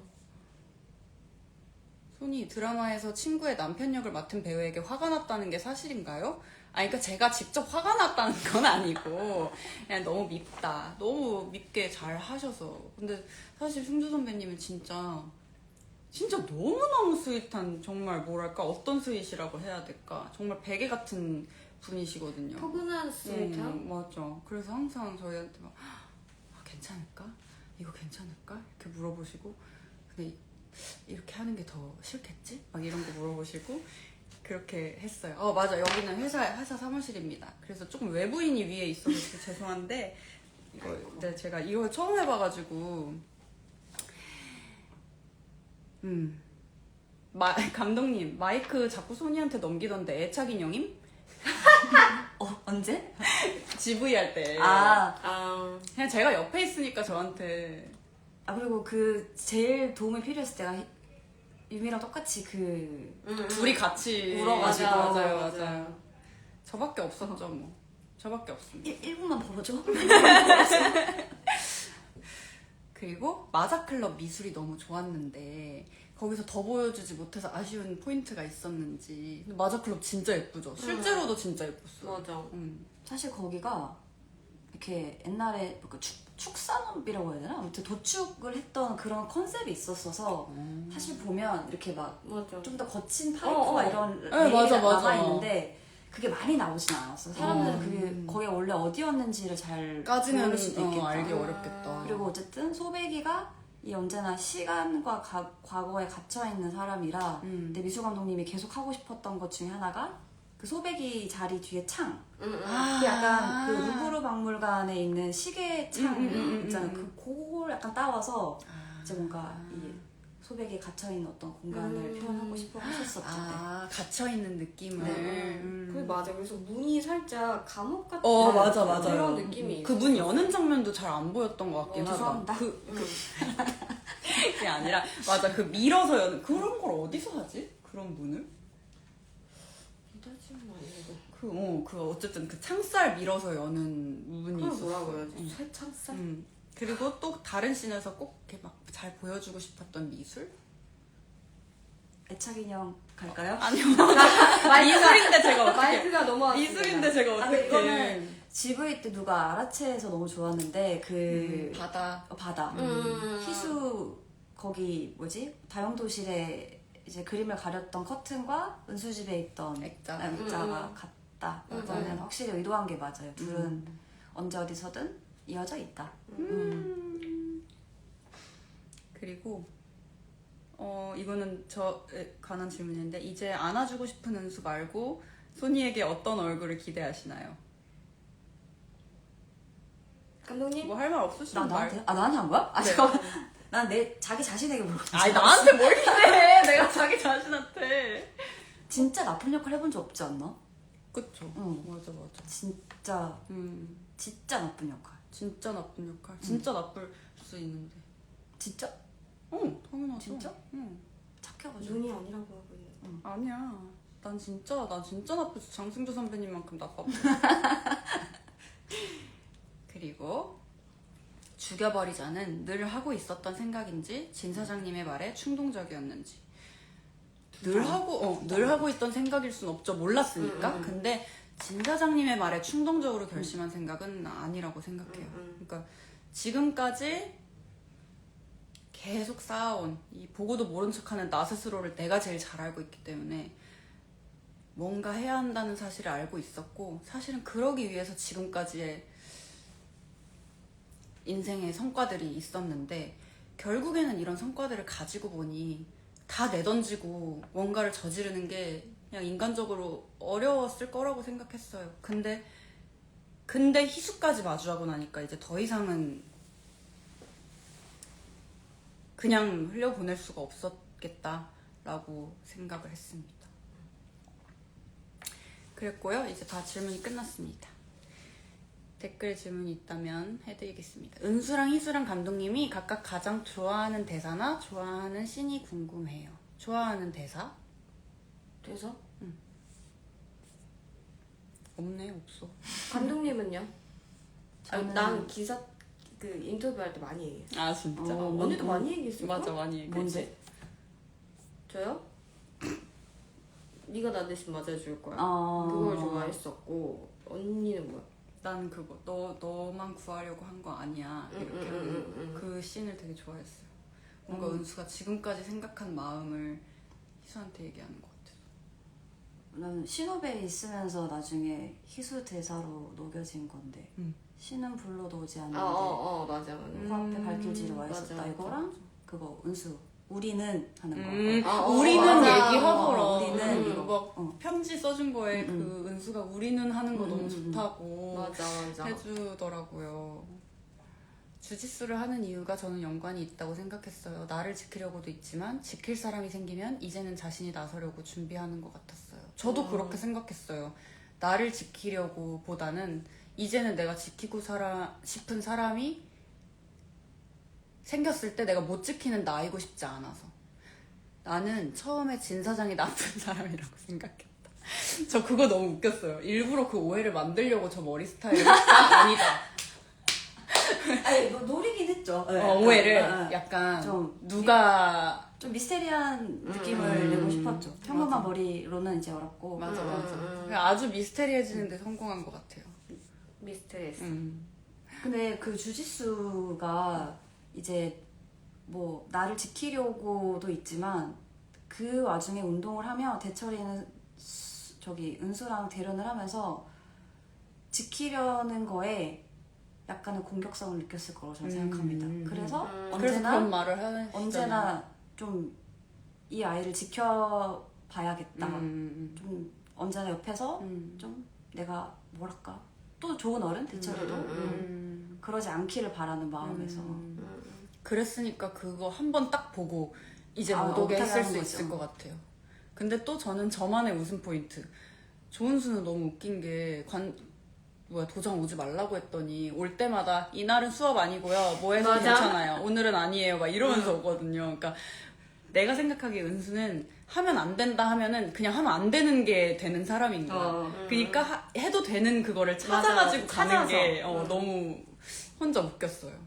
A: 손이 드라마에서 친구의 남편 역을 맡은 배우에게 화가 났다는 게 사실인가요? 그러니까 제가 직접 화가 났다는 건 아니고 그냥 너무 밉다. 너무 밉게 잘 하셔서. 근데 사실 승주 선배님은 진짜 너무너무 스윗한 정말 뭐랄까 어떤 스윗이라고 해야 될까? 정말 베개 같은 분이시거든요.
B: 포근한 스윗함?
A: 맞아. 그래서 항상 저희한테 막 괜찮을까? 이거 괜찮을까? 이렇게 물어보시고 근데 이렇게 하는 게 더 싫겠지? 막 이런 거 물어보시고 그렇게 했어요. 맞아. 여기는 회사 사무실입니다. 그래서 조금 외부인이 위에 있어서 죄송한데 제가 이걸 처음 해봐가지고 감독님 마이크 자꾸 소니한테 넘기던데 애착 인형임?
C: 언제?
A: GV 할 때. 그냥 제가 옆에 있으니까 저한테.
C: 그리고 그 제일 도움이 필요했을 때가 유미랑 똑같이
A: 둘이 같이
C: 울어가지고.
A: 맞아요. 저밖에 없었죠 뭐. 저밖에 없습니다.
C: 1분만 벌어줘.
A: 그리고 마자클럽 미술이 너무 좋았는데 거기서 더 보여주지 못해서 아쉬운 포인트가 있었는지. 근데 마자클럽 진짜 예쁘죠? 실제로도 진짜 예뻤어요.
B: 맞아.
C: 사실 거기가 이렇게 옛날에 축산업이라고 해야 되나? 아무튼 도축을 했던 그런 컨셉이 있었어서 사실 보면 이렇게 막 좀 더 거친 파이프가 이런 레일이 남아있는데 그게 많이 나오진 않았어. 사람들은 그게 거기가 원래 어디였는지를 잘 모를 수도 있겠다.
A: 알기 어렵겠다.
C: 그리고 어쨌든 소백이가 언제나 시간과 과거에 갇혀있는 사람이라 근데 미술 감독님이 계속 하고 싶었던 것 중에 하나가 그 소배기 자리 뒤에 창.
A: 아.
C: 그 약간 그 루브르 박물관에 있는 시계 창 있잖아요.
A: 음.
C: 그걸 약간 따와서
A: 아.
C: 이제 뭔가 이 소백에 갇혀있는 어떤 공간을 표현하고 싶어 하셨었죠.
A: 아, 갇혀있는 느낌을.
C: 네.
B: 그게 맞아. 그래서 문이 살짝 감옥 같은
A: 맞아.
B: 그런 느낌이
A: 그 문 여는 장면도 잘 안 보였던 것 같긴 하다.
C: 죄송합니다.
A: 그게 아니라, 맞아. 그 밀어서 여는, 그런 걸 어디서 하지? 그런 문을? 그 어쨌든 그 창살 밀어서 여는 문이
B: 그걸
A: 있었어.
B: 뭐라고 해야지? 쇠창살?
A: 그리고 또 다른 씬에서 꼭 이렇게 막 잘 보여주고 싶었던 미술?
C: 애착 인형 갈까요?
A: 아니요. 미술인데 제가 어떻게.
B: 마이크가 넘어왔어.
A: 미술인데 제가
C: 아,
A: 어떻게.
C: 이거는 GV 때 누가 아라체에서 너무 좋았는데 그
A: 바다.
C: 바다 희수 거기 뭐지 다용도실에 이제 그림을 가렸던 커튼과 은수집에 있던
A: 액자.
C: 액자가 같다. 이거는 확실히 의도한 게 맞아요. 둘은 언제 어디서든 이어져 있다.
A: 그리고 이거는 저에 관한 질문인데 이제 안아주고 싶은 은수 말고 소니에게 어떤 얼굴을 기대하시나요?
B: 감독님?
A: 뭐 할 말 없으시면
C: 나한테? 나한테 한 거야?
A: 네.
C: 잠깐만. 난 내 자기 자신에게 물어봤어.
A: 아니 나한테 뭘 기대해? 내가 자기 자신한테.
C: 진짜 나쁜 역할 해본 적 없지 않나?
A: 그쵸.
C: 응.
A: 맞아.
C: 진짜 진짜 나쁜 역할.
A: 진짜 나쁜 역할. 진짜 나쁠 수 있는데.
C: 진짜?
A: 당연하죠.
C: 진짜?
A: 응.
C: 착해가지고.
B: 눈이 아니라고 하고 있는.
A: 아니야. 난 진짜 나쁘지. 장승주 선배님만큼 나빠. 그리고 죽여버리자는 늘 하고 있었던 생각인지 진 사장님의 말에 충동적이었는지 늘 하고 있던 생각일 순 없죠. 몰랐으니까. 근데 진 사장님의 말에 충동적으로 결심한 생각은 아니라고 생각해요. 그러니까 지금까지 계속 쌓아온 이 보고도 모른 척하는 나 스스로를 내가 제일 잘 알고 있기 때문에 뭔가 해야 한다는 사실을 알고 있었고 사실은 그러기 위해서 지금까지의 인생의 성과들이 있었는데 결국에는 이런 성과들을 가지고 보니 다 내던지고 뭔가를 저지르는 게 그냥 인간적으로 어려웠을 거라고 생각했어요. 근데 희수까지 마주하고 나니까 이제 더 이상은 그냥 흘려보낼 수가 없었겠다라고 생각을 했습니다. 그랬고요. 이제 다 질문이 끝났습니다. 댓글 질문이 있다면 해드리겠습니다. 은수랑 희수랑 감독님이 각각 가장 좋아하는 대사나 좋아하는 씬이 궁금해요. 좋아하는 대사?
B: 돼서?
A: 없네, 없어.
B: 감독님은요?
C: 저는-
B: 난 기사 그 인터뷰할 때 많이 얘기했어.
A: 아 진짜?
B: 언니도 많이 얘기했을
A: 맞아, 많이 얘기했지.
C: 뭔데?
B: 저요? 네가 나 대신 맞아줄 거야.
C: 어...
B: 그걸 좋아했었고 언니는 뭐야?
A: 난 그거 너만 구하려고 한 거 아니야 이렇게 하는 그 씬을 되게 좋아했어요. 뭔가 은수가 지금까지 생각한 마음을 희수한테 얘기하는 것 같아서.
C: 난 신호배에 있으면서 나중에 희수 대사로 녹여진 건데 신은 불러도 오지 않는데
B: 맞아.
C: 코앞에 발길질을 와 있었다.
B: 맞아.
C: 이거랑 그거 은수 우리는 하는 거.
A: 우리는
B: 맞아.
A: 얘기하더라.
C: 우리는
A: 막 편지 써준 거에 그 은수가 우리는 하는 거 너무 좋다고
B: 맞아.
A: 해주더라고요. 주짓수를 하는 이유가 저는 연관이 있다고 생각했어요. 나를 지키려고도 있지만 지킬 사람이 생기면 이제는 자신이 나서려고 준비하는 것 같았어요. 저도 그렇게 생각했어요. 나를 지키려고 보다는 이제는 내가 지키고 싶은 사람이 생겼을 때 내가 못 지키는 나이고 싶지 않아서. 나는 처음에 진 사장이 나쁜 사람이라고 생각했다. 저 그거 너무 웃겼어요. 일부러 그 오해를 만들려고 저 머리 스타일을 했다? 아니다.
C: 아니 뭐 노리긴 했죠.
A: 오해를 약간
C: 좀
A: 누가
C: 좀 미스테리한 느낌을 내고 싶었죠. 평범한 머리로는 이제 어렵고.
A: 맞아. 그냥 아주 미스테리해지는데 성공한 것 같아요.
B: 미스터리했어.
C: 근데 그 주짓수가 이제 뭐 나를 지키려고도 있지만 그 와중에 운동을 하며 대철이는 저기 은수랑 대련을 하면서 지키려는 거에 약간의 공격성을 느꼈을 거라고 저는 생각합니다. 그래서
A: 그래서 그런 말을 하는
C: 언제나 좀 이 아이를 지켜봐야겠다. 좀 언제나 옆에서 좀 내가 뭐랄까 또 좋은 어른 대처해도 그러지 않기를 바라는 마음에서
A: 그랬으니까 그거 한 번 딱 보고 이제
C: 아,
A: 못 오게
C: 어떻게
A: 했을
C: 하는
A: 수
C: 거죠.
A: 있을 것 같아요. 근데 또 저는 저만의 웃음 포인트. 조은수는 너무 웃긴 게 도장 오지 말라고 했더니 올 때마다 이날은 수업 아니고요. 뭐 해서
B: 맞아.
A: 괜찮아요. 오늘은 아니에요. 막 이러면서 오거든요. 그러니까 내가 생각하기에 은수는 하면 안 된다 하면은 그냥 하면 안 되는 게 되는 사람인 거야. 그러니까 해도 되는 그거를 찾아가지고
C: 맞아.
A: 가는
C: 찾아서.
A: 게 너무 혼자 웃겼어요.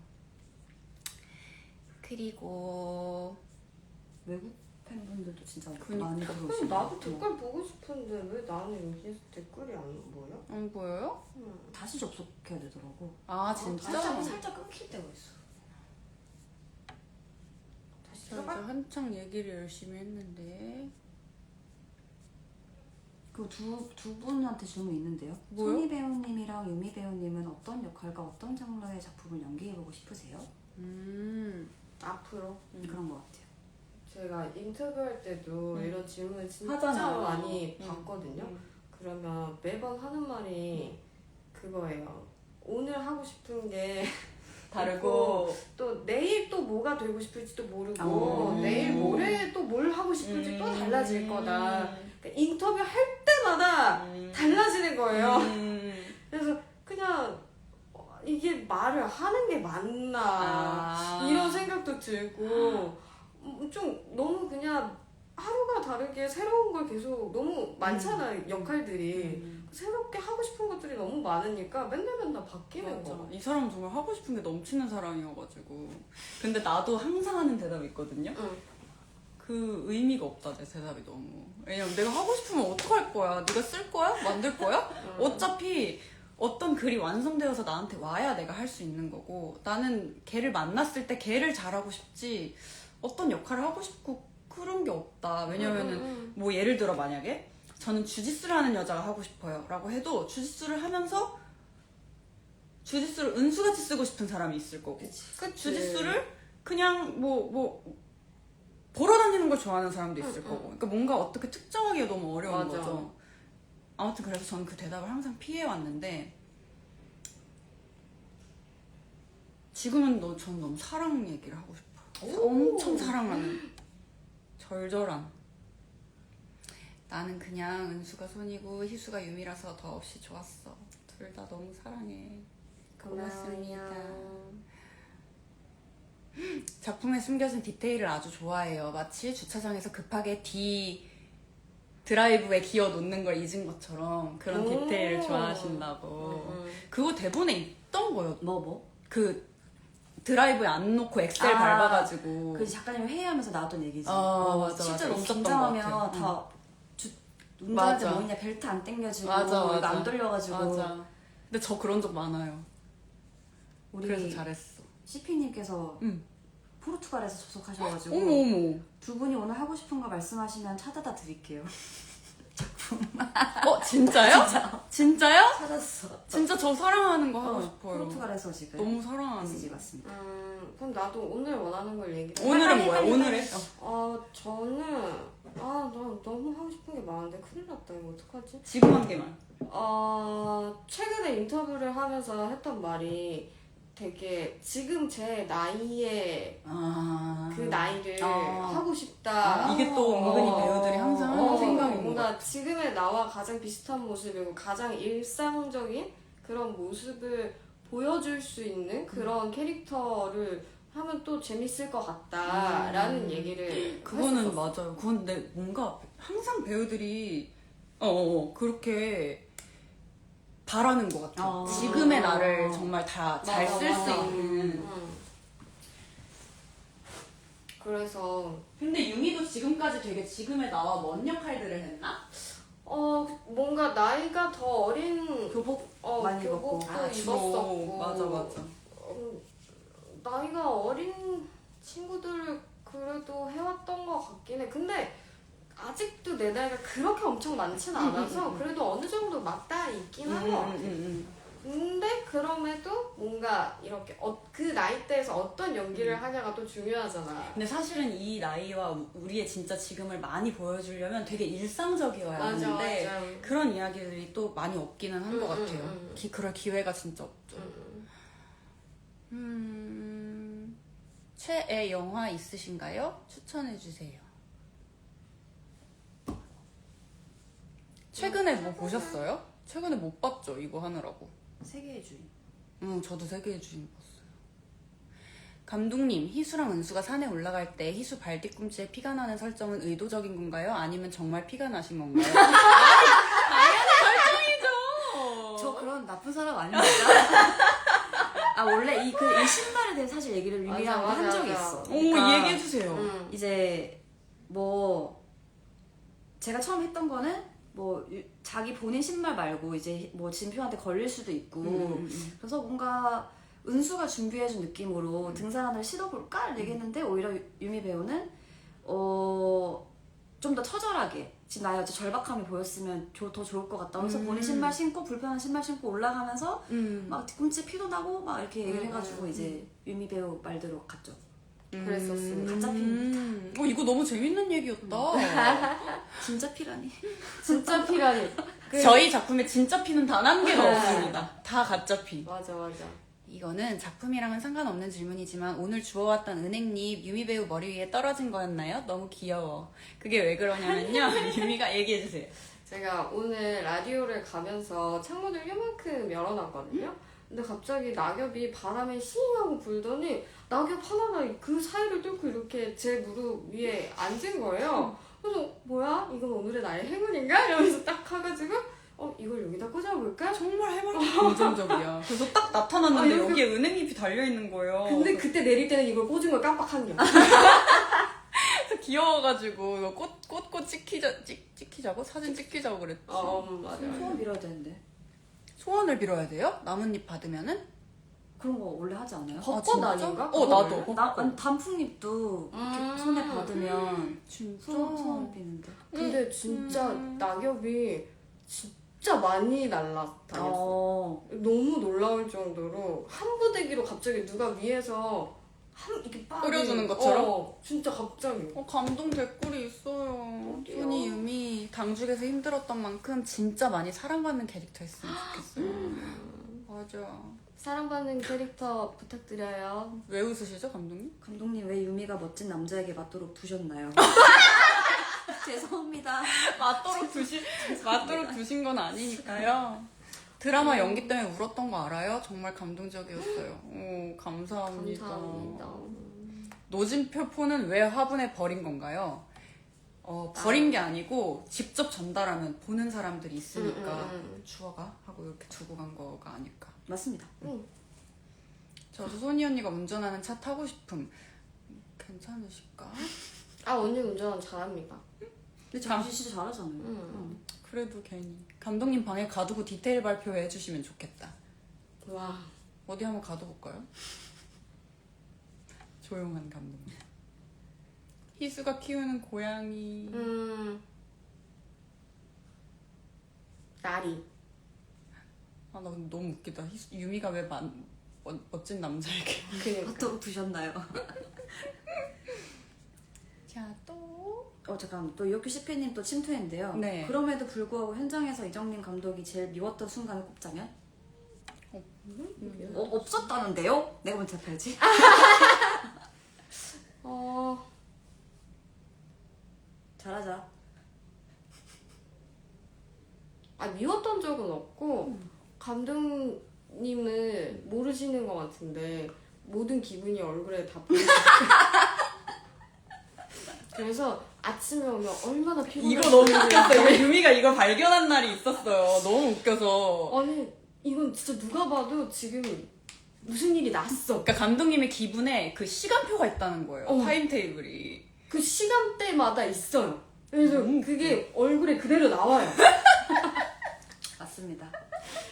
A: 그리고
C: 외국 팬분들도 진짜
A: 그러니까.
C: 많이
B: 그럼
C: 들어오시고
B: 나도 댓글 보고 싶은데 왜 나는 여기서 댓글이 안 보여?
A: 안 보여요?
C: 다시 접속해야 되더라고.
A: 아 진짜?
C: 살짝 끊길 때가 있어.
B: 다시
A: 저
B: 들어가?
A: 이제 한창 얘기를 열심히 했는데
C: 그 두 분한테 질문 있는데요.
A: 뭐요?
C: 손희 배우님이랑 유미 배우님은 어떤 역할과 어떤 장르의 작품을 연기해보고 싶으세요?
B: 앞으로
C: 그런 것 같아요.
B: 제가 인터뷰할 때도 이런 질문을 진짜
C: 하잖아.
B: 많이 받거든요. 그러면 매번 하는 말이 그거예요. 오늘 하고 싶은 게
A: 다르고
B: 또 내일 또 뭐가 되고 싶을지도 모르고 내일 모레 또 뭘 하고 싶을지 또 달라질 거다. 그러니까 인터뷰 할 때마다 달라지는 거예요. 그래서 그냥 이게 말을 하는 게 맞나 이런 생각도 들고 좀 너무 그냥 하루가 다르게 새로운 걸 계속 너무 많잖아요. 역할들이 새롭게 하고 싶은 것들이 너무 많으니까 맨날 바뀌는
A: 맞아.
B: 거.
A: 이 사람은 정말 하고 싶은 게 넘치는 사람이어가지고 근데 나도 항상 하는 대답이 있거든요. 그 의미가 없다 내 대답이 너무. 왜냐면 내가 하고 싶으면 어떡할 거야. 네가 쓸 거야? 만들 거야? 어차피 어떤 글이 완성되어서 나한테 와야 내가 할 수 있는 거고 나는 걔를 만났을 때 걔를 잘하고 싶지 어떤 역할을 하고 싶고 그런 게 없다. 왜냐면은 뭐 예를 들어 만약에 저는 주짓수를 하는 여자가 하고 싶어요 라고 해도 주짓수를 하면서 주짓수를 은수같이 쓰고 싶은 사람이 있을 거고 주짓수를 그냥 보러 다니는 걸 좋아하는 사람도 있을 거고 그러니까 뭔가 어떻게 특정하기가 너무 어려운
B: 맞아.
A: 거죠. 아무튼 그래서 저는 그 대답을 항상 피해왔는데 지금은 전 너무 사랑 얘기를 하고 싶어요. 엄청 사랑하는 절절한. 나는 그냥 은수가 손이고 희수가 유미라서 더없이 좋았어. 둘 다 너무 사랑해. 고맙습니다. 작품에 숨겨진 디테일을 아주 좋아해요. 마치 주차장에서 급하게 드라이브에 기어 놓는 걸 잊은 것처럼 그런 디테일을 좋아하신다고. 그거 대본에 있던 거요.
C: 뭐?
A: 그 드라이브에 안 놓고 엑셀 밟아가지고.
C: 그 작가님이 회의하면서 나왔던 얘기지.
A: 맞아.
C: 실제로
A: 있었던
C: 긴장하면
A: 것 같아요.
C: 다 운전할 때
A: 맞아.
C: 뭐 있냐 벨트 안 당겨지고
A: 맞아.
C: 이거 안 돌려가지고.
A: 맞아. 근데 저 그런 적 많아요.
C: 우리
A: 그래서 잘했어.
C: CP님께서 포르투갈에서 접속하셔가지고
A: 어머.
C: 두 분이 오늘 하고 싶은 거 말씀하시면 찾아다 드릴게요.
A: 진짜요? 진짜요?
C: 찾았어.
A: 진짜 저 사랑하는 거 하고 싶어요.
C: 포르투갈에서 지금
A: 너무 사랑하는
C: 메시지
A: 거.
C: 왔습니다.
B: 그럼 나도 오늘 원하는 걸 얘기해.
A: 오늘은 뭐야?
C: 빨리.
A: 오늘에?
B: 저는 나 너무 하고 싶은 게 많은데 큰일 났다. 이거 어떡하지?
A: 지금 한 개만.
B: 최근에 인터뷰를 하면서 했던 말이 되게 지금 제 나이에 그 나이를 하고 싶다.
A: 이게 또 은근히 배우들이 항상 하는 생각인 거
B: 뭔가
A: 같아.
B: 지금의 나와 가장 비슷한 모습이고 가장 일상적인 그런 모습을 보여줄 수 있는 그런 캐릭터를 하면 또 재밌을 것 같다라는 얘기를
A: 그거는
B: 했었어.
A: 맞아요. 그건 근데 뭔가 항상 배우들이 그렇게 바라는 것 같아요. 지금의 나를 정말 다 잘 쓸 수 있는.
B: 그래서
A: 근데 유미도 지금까지 되게 지금의 나와 먼 역할들을 했나?
B: 뭔가 나이가 더 어린
C: 교복 많이 입었고.
B: 교복도 입었었고
A: 맞아.
B: 나이가 어린 친구들을 그래도 해왔던 것 같긴 해. 근데 아직도 내 나이가 그렇게 엄청 많진 않아서 그래도 어느 정도 맞닿아 있긴 한 것 같아. 근데 그럼에도 뭔가 이렇게 그 나이대에서 어떤 연기를 하냐가 또 중요하잖아.
A: 근데 사실은 이 나이와 우리의 진짜 지금을 많이 보여주려면 되게 일상적이어야
B: 맞아,
A: 하는데
B: 맞아.
A: 그런 이야기들이 또 많이 없기는 한 것 같아요. 그럴 기회가 진짜 없죠. 최애 영화 있으신가요? 추천해주세요. 최근에 뭐 보셨어요? 최근에 못 봤죠, 이거 하느라고.
C: 세계의 주인.
A: 저도 세계의 주인 봤어요. 감독님, 희수랑 은수가 산에 올라갈 때 희수 발 뒤꿈치에 피가 나는 설정은 의도적인 건가요? 아니면 정말 피가 나신 건가요? 당연히 설정이죠.
C: 저 그런 나쁜 사람 아닙니다. 아 원래 이 신발에 대해 사실 얘기를 유미랑
B: 맞아,
C: 한 적이
B: 맞아.
C: 있어.
A: 오, 얘기해주세요.
C: 이제 뭐 제가 처음 했던 거는 뭐 자기 본인 신발 말고 이제 뭐 진표한테 걸릴 수도 있고 그래서 뭔가 은수가 준비해준 느낌으로 등산화를 신어볼까 얘기했는데 오히려 유미 배우는 좀 더 처절하게 지금 나의 어째 절박함이 보였으면 더 좋을 것 같다. 그래서 본인 신발 신고 불편한 신발 신고 올라가면서 막 뒤꿈치에 피도 나고 막 이렇게 얘기를 해가지고 이제 유미 배우 말대로 갔죠.
B: 그랬었습니다.
C: 가짜피입니다.
A: 이거 너무 재밌는 얘기였다.
C: 진짜 피라니.
B: 진짜 피라니.
A: 저희 작품에 진짜 피는 단 한 개도 없습니다. 다 가짜 피.
B: 맞아.
A: 이거는 작품이랑은 상관없는 질문이지만 오늘 주워왔던 은행잎 유미 배우 머리 위에 떨어진 거였나요? 너무 귀여워. 그게 왜 그러냐면요. 유미가 얘기해주세요.
B: 제가 오늘 라디오를 가면서 창문을 요만큼 열어놨거든요. 근데 갑자기 낙엽이 바람에 싱하고 불더니 낙엽 하나가 그 사이를 뚫고 이렇게 제 무릎 위에 앉은 거예요. 그래서 뭐야? 이건 오늘의 나의 행운인가? 이러면서 딱 가가지고 이걸 여기다 꽂아볼까?
A: 정말 해맑고 긍정적이야. 그래서 딱 나타났는데
B: 이렇게-
A: 여기에 은행잎이 달려있는 거예요.
B: 근데 그때 내릴 때는 이걸 꽂은 걸 깜빡한 거야.
A: 그래서 귀여워가지고 이거 꽃 찍히자고? 사진 찍히자고 그랬지.
B: 맞아.
C: 소원 빌어야 되는데.
A: 소원을 빌어야 돼요? 나뭇잎 받으면은?
C: 그런 거 원래 하지 않아요?
B: 벚꽃
A: 진짜?
B: 아닌가?
A: 나도.
C: 단풍잎도 이렇게 손에 받으면
A: 진짜?
C: 소원 비는데.
B: 근데 진짜 낙엽이 진짜 많이 날아다녔어. 너무 놀라울 정도로 한 부대기로 갑자기 누가 위에서 이렇게 빡
A: 뿌려주는 것처럼?
B: 진짜 갑자기.
A: 감동 댓글이 있어요.
B: 어디요?
A: 손이 유미 당죽에서 힘들었던 만큼 진짜 많이 사랑받는 캐릭터 했으면 좋겠어요. 맞아.
B: 사랑받는 캐릭터 부탁드려요.
A: 왜 웃으시죠, 감독님?
C: 감독님 왜 유미가 멋진 남자에게 맞도록 두셨나요? 죄송합니다.
A: 맞도록 두신 건 아니니까요. 드라마 연기 때문에 울었던 거 알아요? 정말 감동적이었어요. 오, 감사합니다.
B: 감사합니다.
A: 노진표 폰은 왜 화분에 버린 건가요? 버린 게 아니고 직접 전달하면 보는 사람들이 있으니까 주워가 하고 이렇게 두고 간 거가 아닐까.
C: 맞습니다.
A: 저도 소니 언니가 운전하는 차 타고 싶음. 괜찮으실까?
B: 언니 운전 잘합니다.
C: 근데 잠시 진짜 잘하잖아요.
A: 그래도 괜히 감독님 방에 가두고 디테일 발표해 해주시면 좋겠다.
B: 와.
A: 어디 한번 가둬볼까요? 조용한 감독님. 희수가 키우는 고양이.
B: 나리.
A: 나 근데 너무 웃기다. 유미가 왜 멋진 남자에게.
B: 그니까.
C: 맞도록 두셨나요?
A: 자, 또.
C: 잠깐 또 이혁규 CP님 또 침투했는데요.
A: 네.
C: 그럼에도 불구하고 현장에서 이정민 감독이 제일 미웠던 순간을 꼽자면? 없었다는데요? 내가 먼저 대답해야지. 잘하자.
B: 미웠던 적은 없고 감독님을 모르시는 것 같은데 모든 기분이 얼굴에 다 보이죠. 그래서 아침에 오면 얼마나 피곤한지.
A: 이거 너무 웃겼어요. 유미가 이걸 발견한 날이 있었어요. 너무 웃겨서.
B: 아니 이건 진짜 누가 봐도 지금 무슨 일이 났어.
A: 그러니까 감독님의 기분에 그 시간표가 있다는 거예요. 타임테이블이.
B: 그 시간대마다 있어요. 그래서 그게 얼굴에 그대로 나와요.
C: 맞습니다.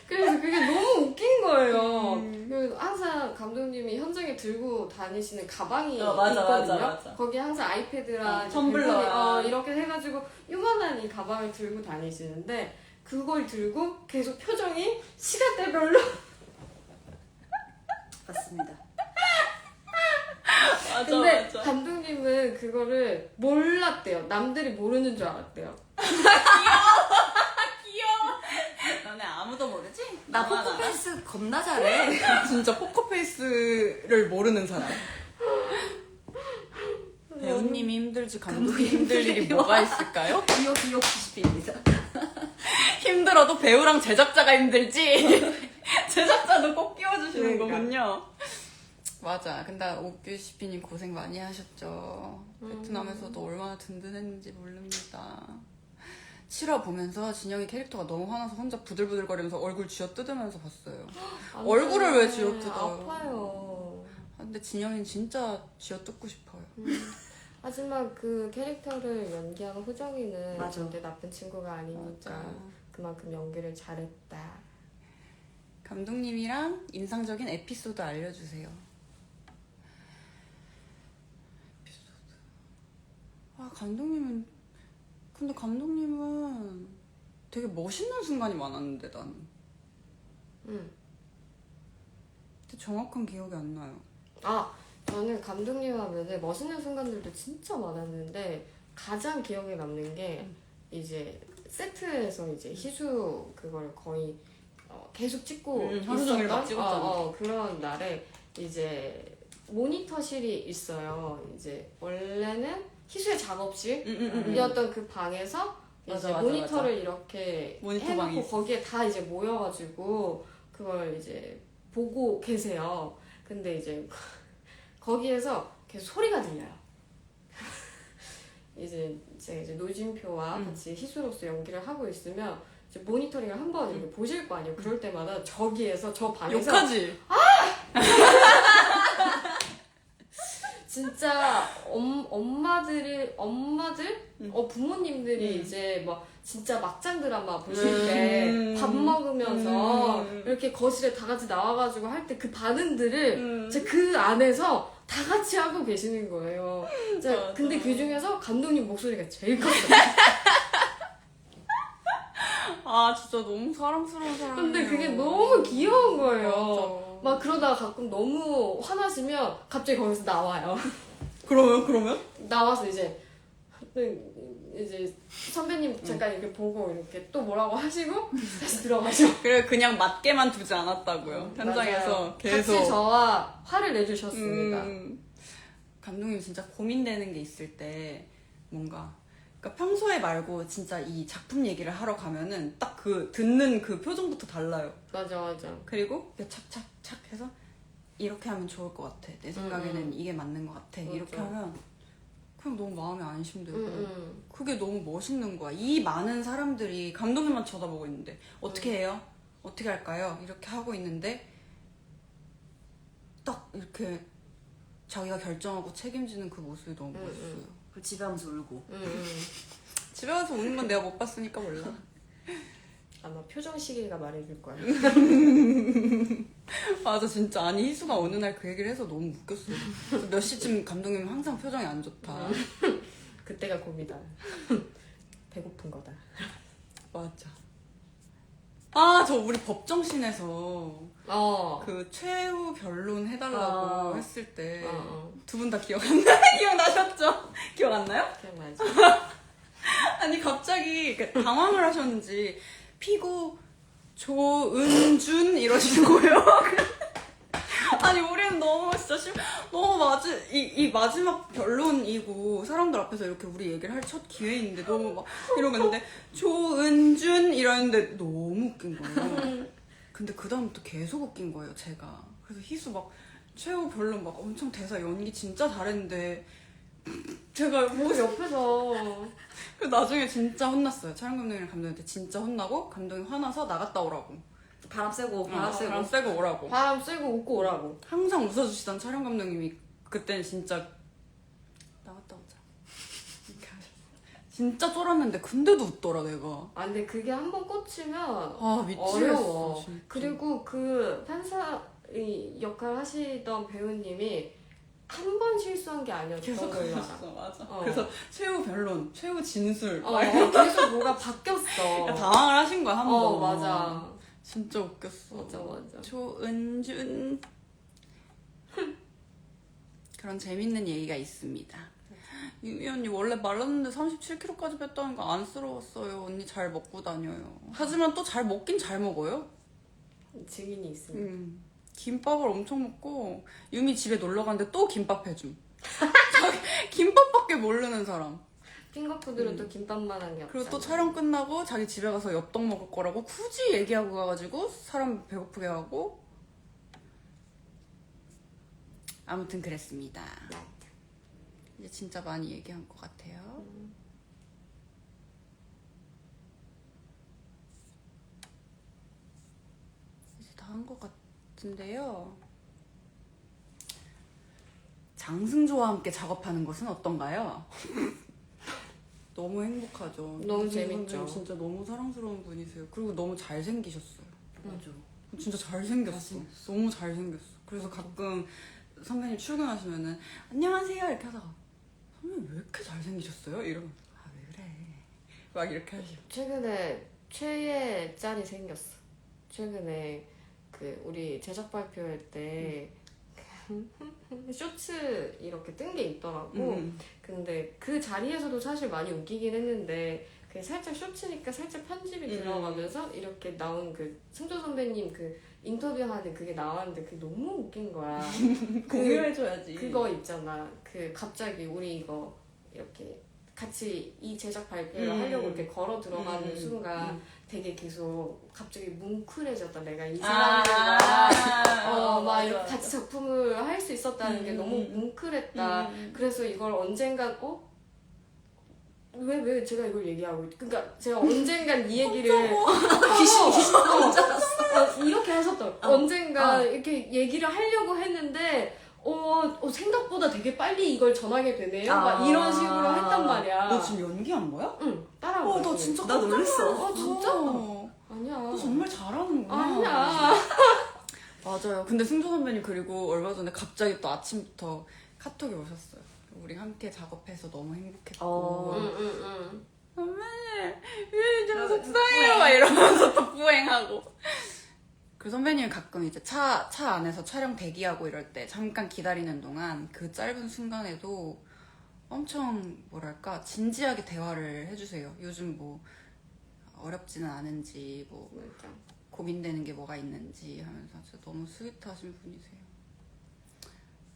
B: 그래서 그게 너무 웃긴 거예요. 그리고 항상 감독님이 현장에 들고 다니시는 가방이
A: 맞아,
B: 있거든요.
A: 맞아.
B: 거기에 항상 아이패드랑
A: 텀블러랑.
B: 이렇게 해가지고 요만한 이 가방을 들고 다니시는데 그걸 들고 계속 표정이 시간대별로
C: 맞습니다.
A: 맞아,
B: 근데
A: 맞아.
B: 감독님은 그거를 몰랐대요. 남들이 모르는 줄 알았대요.
A: 너네 아무도 모르지?
C: 나
A: 나만 알아.
C: 포커페이스 겁나 잘해.
A: 진짜 포커페이스를 모르는 사람. 배우님이 힘들지 감독이 힘들 일이 뭐가 있을까요?
C: 기억 90입니다.
A: 힘들어도 배우랑 제작자가 힘들지 제작자도 꼭 끼워주시는
B: 그러니까.
A: 거군요. 맞아. 근데 옥규시피님 고생 많이 하셨죠. 베트남에서도 얼마나 든든했는지 모릅니다. 7화 보면서 진영이 캐릭터가 너무 화나서 혼자 부들부들거리면서 얼굴 쥐어뜯으면서 봤어요.
B: 안
A: 얼굴을
B: 돼.
A: 왜 쥐어뜯어요?
B: 아파요.
A: 근데 진영이는 진짜 쥐어뜯고 싶어요.
B: 하지만 그 캐릭터를 연기한 호정이는
C: 맞아.
B: 절대 나쁜 친구가 아니니까
A: 맞아.
B: 그만큼 연기를 잘했다.
A: 감독님이랑 인상적인 에피소드 알려주세요. 에피소드. 아, 근데 감독님은 되게 멋있는 순간이 많았는데, 나는.
B: 응.
A: 근데 정확한 기억이 안 나요.
B: 아, 저는 감독님 하면은 멋있는 순간들도 진짜 많았는데 가장 기억에 남는 게 이제 세트에서 이제 희수 그걸 거의 계속 찍고
A: 하루 종일 막
B: 있었던
A: 찍었잖아.
B: 그런 날에 이제 모니터실이 있어요. 이제 원래는 희수의 작업실이었던 그 방에서
A: 맞아,
B: 이제
A: 맞아,
B: 모니터를
A: 맞아.
B: 이렇게
A: 모니터 방이
B: 해놓고
A: 있어.
B: 거기에 다 이제 모여가지고 그걸 이제 보고 계세요. 근데 이제 거기에서 계속 소리가 들려요. 이제 제가 이제 노진표와 같이 희수로서 연기를 하고 있으면 이제 모니터링을 한번 이렇게 보실 거 아니에요. 그럴 때마다 저기에서 저 방에서
A: 욕하지?
B: 진짜 엄마들 부모님들이 이제 뭐 진짜 막장 드라마 보실 때 밥 먹으면서 이렇게 거실에 다 같이 나와가지고 할 때 그 반응들을 이제 그 안에서 다 같이 하고 계시는 거예요.
A: 맞아.
B: 근데 그 중에서 감독님 목소리가 제일 컸어요.
A: 아, 진짜 너무 사랑스러운 사람이에요.
B: 근데 그게 너무 귀여운 거예요.
A: 맞아.
B: 막 그러다가 가끔 너무 화나시면 갑자기 거기서 나와요.
A: 그러면?
B: 나와서 이제 선배님 잠깐 이렇게 보고 이렇게 또 뭐라고 하시고 다시 들어가죠.
A: 그래, 그냥 맞게만 두지 않았다고요. 현장에서
B: 맞아요.
A: 계속.
B: 같이 저와 화를 내주셨습니다.
A: 감독님 진짜 고민되는 게 있을 때 뭔가 그러니까 평소에 말고 진짜 이 작품 얘기를 하러 가면은 딱 그 듣는 그 표정부터 달라요.
B: 맞아.
A: 그리고 이렇게 착착착 해서 이렇게 하면 좋을 것 같아. 내 생각에는 이게 맞는 것 같아.
B: 맞아.
A: 이렇게 하면 그냥 너무 마음이 안심되고
B: 응.
A: 그게 너무 멋있는 거야. 이 많은 사람들이 감독님만 쳐다보고 있는데 어떻게 해요? 어떻게 할까요? 이렇게 하고 있는데 딱 이렇게 자기가 결정하고 책임지는 그 모습이 너무 멋있어요.
C: 그 집에 가면서 울고.
A: 집에 가서 우는 건 내가 못 봤으니까 몰라.
B: 아마 표정 시계가 말해줄 거야.
A: 맞아, 진짜. 아니, 희수가 어느 날 그 얘기를 해서 너무 웃겼어. 그래서 몇 시쯤 감독님은 항상 표정이 안 좋다.
B: 그때가 고민이다. 배고픈 거다.
A: 맞아. 아, 저 우리 법정신에서 그 최후 변론 해달라고 했을 때 두 분 다 기억 안 나요? 기억나셨죠? 기억 안 나요?
B: 기억나지?
A: 아니, 갑자기 당황을 하셨는지 피고 조은준 이러시는 거예요. 아니, 우리는 너무 진짜 너무 이 마지막 변론이고 사람들 앞에서 이렇게 우리 얘기를 할 첫 기회인데 너무 막 이러고 있는데 조은준 이러는데 너무 웃긴 거예요. 근데 그 다음부터 계속 웃긴 거예요, 제가. 그래서 희수 막 최후 변론 막 엄청 대사 연기 진짜 잘했는데 제가
B: 뭐 옆에서
A: 그 나중에 진짜 혼났어요. 촬영 감독이랑 감독님한테 진짜 혼나고 감독님 화나서 나갔다 오라고.
C: 바람 세고
A: 바람 쐬고 오라고.
B: 바람 쐬고 웃고 오라고.
A: 항상 웃어주시던 촬영 감독님이 그때는 진짜 나갔다 오자 이렇게 하셨어요. 진짜 쫄았는데 근데도 웃더라 내가.
B: 아 근데 그게 한 번 꽂히면
A: 미치겠어.
B: 어려워.
A: 진짜.
B: 그리고 그 판사 이 역할 하시던 배우님이 한 번 실수한 게 아니었던
A: 계속
B: 걸로 알아.
A: 하셨어. 맞아.
B: 어.
A: 그래서 최후 변론, 최후 진술
B: 계속 뭐가 바뀌었어.
A: 당황을 하신 거야 한 번.
B: 맞아.
A: 진짜 웃겼어.
B: 맞아.
A: 조은준 그런 재밌는 얘기가 있습니다. 유미 언니 원래 말랐는데 37kg까지 뺐다는 거 안쓰러웠어요. 언니 잘 먹고 다녀요. 하지만 또 잘 먹긴 잘 먹어요.
B: 증인이 있습니다.
A: 김밥을 엄청 먹고 유미 집에 놀러 갔는데 또 김밥 해줌. 자기 김밥밖에 모르는 사람.
B: 핑거푸드는 또 김밥만 한 게 없잖아.
A: 그리고 또 촬영 끝나고 자기 집에 가서 엽떡 먹을 거라고 굳이 얘기하고 가가지고 사람 배고프게 하고. 아무튼 그랬습니다. 이제 진짜 많이 얘기한 것 같아요. 이제 다 한 것 같은데요. 장승조와 함께 작업하는 것은 어떤가요? 너무 행복하죠.
B: 너무
A: 장승조
B: 재밌죠.
A: 선생님 진짜 너무 사랑스러운 분이세요. 그리고 너무 잘생기셨어요.
C: 맞아.
A: 진짜 잘생겼어. 너무 잘생겼어. 그래서 가끔 선배님 출근하시면은 안녕하세요 이렇게 하다가 선배님 왜 이렇게 잘생기셨어요? 이러면 아 왜 그래 막 이렇게 하시고.
B: 최근에 최애 짠이 생겼어. 최근에 그 우리 제작 발표할 때 쇼츠 이렇게 뜬 게 있더라고. 근데 그 자리에서도 사실 많이 웃기긴 했는데 그게 살짝 쇼츠니까 살짝 편집이 들어가면서 이렇게 나온 그 승조 선배님 그 인터뷰하는 그게 나왔는데 그게 너무 웃긴 거야.
A: 공유해줘야지.
B: 그거 있잖아. 그 갑자기 우리 이거 이렇게 같이 이 제작 발표를 하려고 이렇게 걸어 들어가는 순간 되게 계속 갑자기 뭉클해졌다. 내가 이 사람들과 막 이렇게 같이 작품을 할 수 있었다는 게 너무 뭉클했다. 그래서 이걸 언젠간 왜 제가 이걸 얘기하고 그러니까 제가 언젠간 이 얘기를 이렇게 하셨던 언젠간 이렇게 얘기를 하려고 했는데 생각보다 되게 빨리 이걸 전하게 되네요. 막 이런 식으로 했단 말이야.
A: 너 지금 연기한 거야?
B: 응, 따라하고.
A: 나 진짜
C: 나 놀랬어.
B: 진짜?
A: 너
B: 아니야.
A: 정말 잘하는구나.
B: 아니야.
A: 맞아요. 근데 승조 선배님 그리고 얼마 전에 갑자기 또 아침부터 카톡이 오셨어요. 우리 함께 작업해서 너무 행복했고.
B: 응.
A: 선배님, 좀 속상해요. 막 이러면서 또 뿌행하고. 그 선배님 가끔 이제 차 안에서 촬영 대기하고 이럴 때 잠깐 기다리는 동안 그 짧은 순간에도 엄청 뭐랄까 진지하게 대화를 해주세요. 요즘 뭐 어렵지는 않은지 뭐
B: 맞아.
A: 고민되는 게 뭐가 있는지 하면서 진짜 너무 스윗하신 분이세요.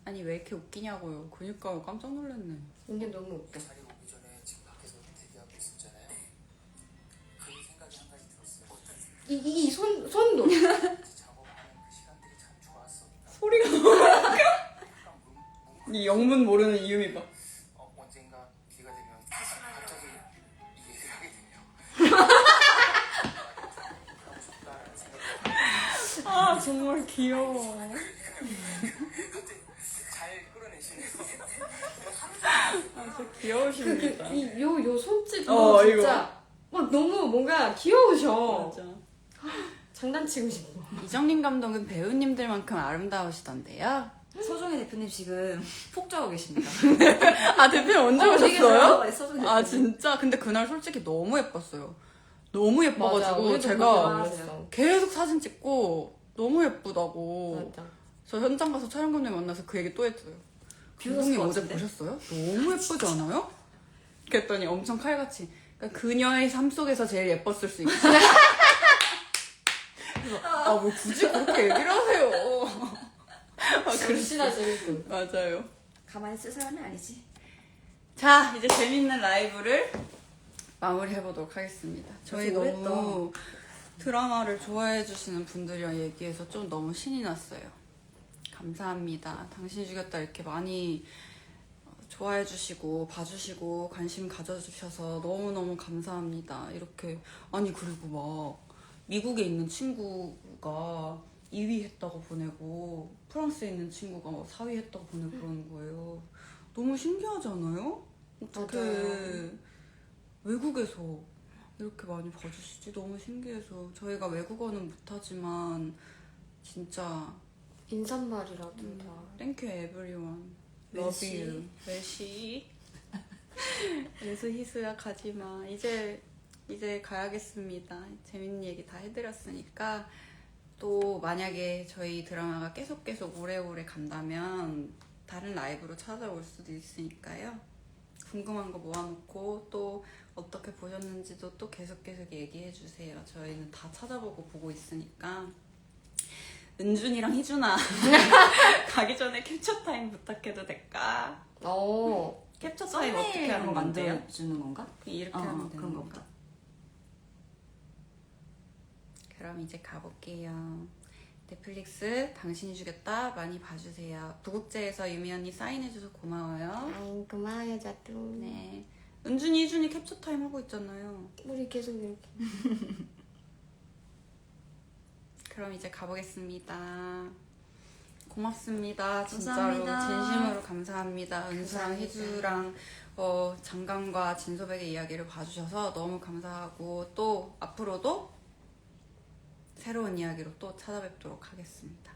A: 아니 왜 이렇게 웃기냐고요. 그니까요. 깜짝 놀랐네.
B: 이게 너무 웃겨.
D: 자리 오기 전에 지금 밖에서 대기하고 있었잖아요. 그 생각이 한 가지 들었어요.
B: 이 손도.
D: 작업하는 그 시간들이 참 좋았어.
A: 소리가 너무
D: 약간
A: 이 영문 모르는 이유미 봐.
D: 언젠가 기회가 되면 갑자기 이 얘기를 하게 되네요. 하고 싶다라는 생각이
A: 아 정말 귀여워.
D: 갑자기 잘 끌어내시네요.
A: 아 진짜 귀여우십니다.
B: 요 손짓
A: 이거.
B: 진짜 막 너무 뭔가 귀여우셔.
A: 맞아.
B: 장난치고 싶어.
A: 이정림 감독은 배우님들만큼 아름다우시던데요.
C: 서정혜 대표님 지금 폭주하고 계십니다.
A: 아 대표님 언제 오셨어요?
C: 네, 서정혜
A: 아
C: 대표님.
A: 진짜? 근데 그날 솔직히 너무 예뻤어요. 너무
B: 맞아,
A: 예뻐가지고
B: 우리도
A: 제가
B: 그랬어.
A: 계속 사진 찍고 너무 예쁘다고.
B: 맞아.
A: 저 현장 가서 촬영 감독님 만나서 그 얘기 또 했어요.
C: 비웃었을
A: 감독님
C: 것
A: 어제
C: 같은데?
A: 보셨어요? 너무 예쁘지 않아요? 그랬더니 엄청 칼같이 그러니까 그녀의 삶 속에서 제일 예뻤을 수 있지. 뭐 굳이 그렇게 얘기를 하세요.
B: 정신아 재밌군.
A: 맞아요.
C: 가만히 쓸 사람이 아니지.
A: 자, 이제 재밌는 라이브를 마무리해보도록 하겠습니다. 저희
C: 벌써
A: 너무 드라마를 좋아해주시는 분들이랑 얘기해서 좀 너무 신이 났어요. 감사합니다. 당신 죽였다 이렇게 많이 좋아해주시고 봐주시고 관심 가져주셔서 너무너무 감사합니다. 이렇게 아니 그리고 막 미국에 있는 친구가 2위 했다고 보내고 프랑스에 있는 친구가 4위 했다고 보내고 그러는 거예요. 너무 신기하지 않아요? 어떻게
B: 맞아요.
A: 외국에서 이렇게 많이 봐주시지? 너무 신기해서 저희가 외국어는 못하지만 진짜
B: 인사말이라도 다.
A: Thank you everyone.
C: 웰시.
A: Love you. 웰시. 예수 희수야 가지마. 이제 가야겠습니다. 재밌는 얘기 다 해드렸으니까 또 만약에 저희 드라마가 계속 오래오래 간다면 다른 라이브로 찾아올 수도 있으니까요. 궁금한 거 모아놓고 또 어떻게 보셨는지도 또 계속 얘기해 주세요. 저희는 다 찾아보고 보고 있으니까. 은준이랑 희준아 가기 전에 캡처 타임 부탁해도 될까? 캡처 타임 어떻게
C: 썸네일
A: 하는 건데요?
C: 만들어주는 건가?
A: 이렇게 하면 되는
C: 그런 거
A: 건가? 그럼 이제 가볼게요. 넷플릭스 당신이 주겠다 많이 봐주세요. 부국제에서 유미 언니 사인해줘서 고마워요.
B: 아이 고마워요 자두.
A: 네. 은준이, 희준이 캡처 타임 하고 있잖아요.
B: 우리 계속 이렇게.
A: 그럼 이제 가보겠습니다. 고맙습니다. 진짜로
C: 감사합니다.
A: 진심으로 감사합니다. 은수랑 희주랑 장강과 진소백의 이야기를 봐주셔서 너무 감사하고 또 앞으로도 새로운 이야기로 또 찾아뵙도록 하겠습니다.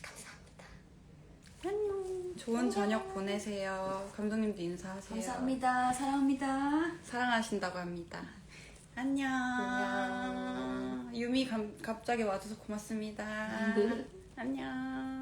B: 감사합니다.
A: 안녕. 좋은 저녁 보내세요. 감독님도 인사하세요.
C: 감사합니다. 사랑합니다.
A: 사랑하신다고 합니다. 안녕. 유미 갑자기 와줘서 고맙습니다. 안녕.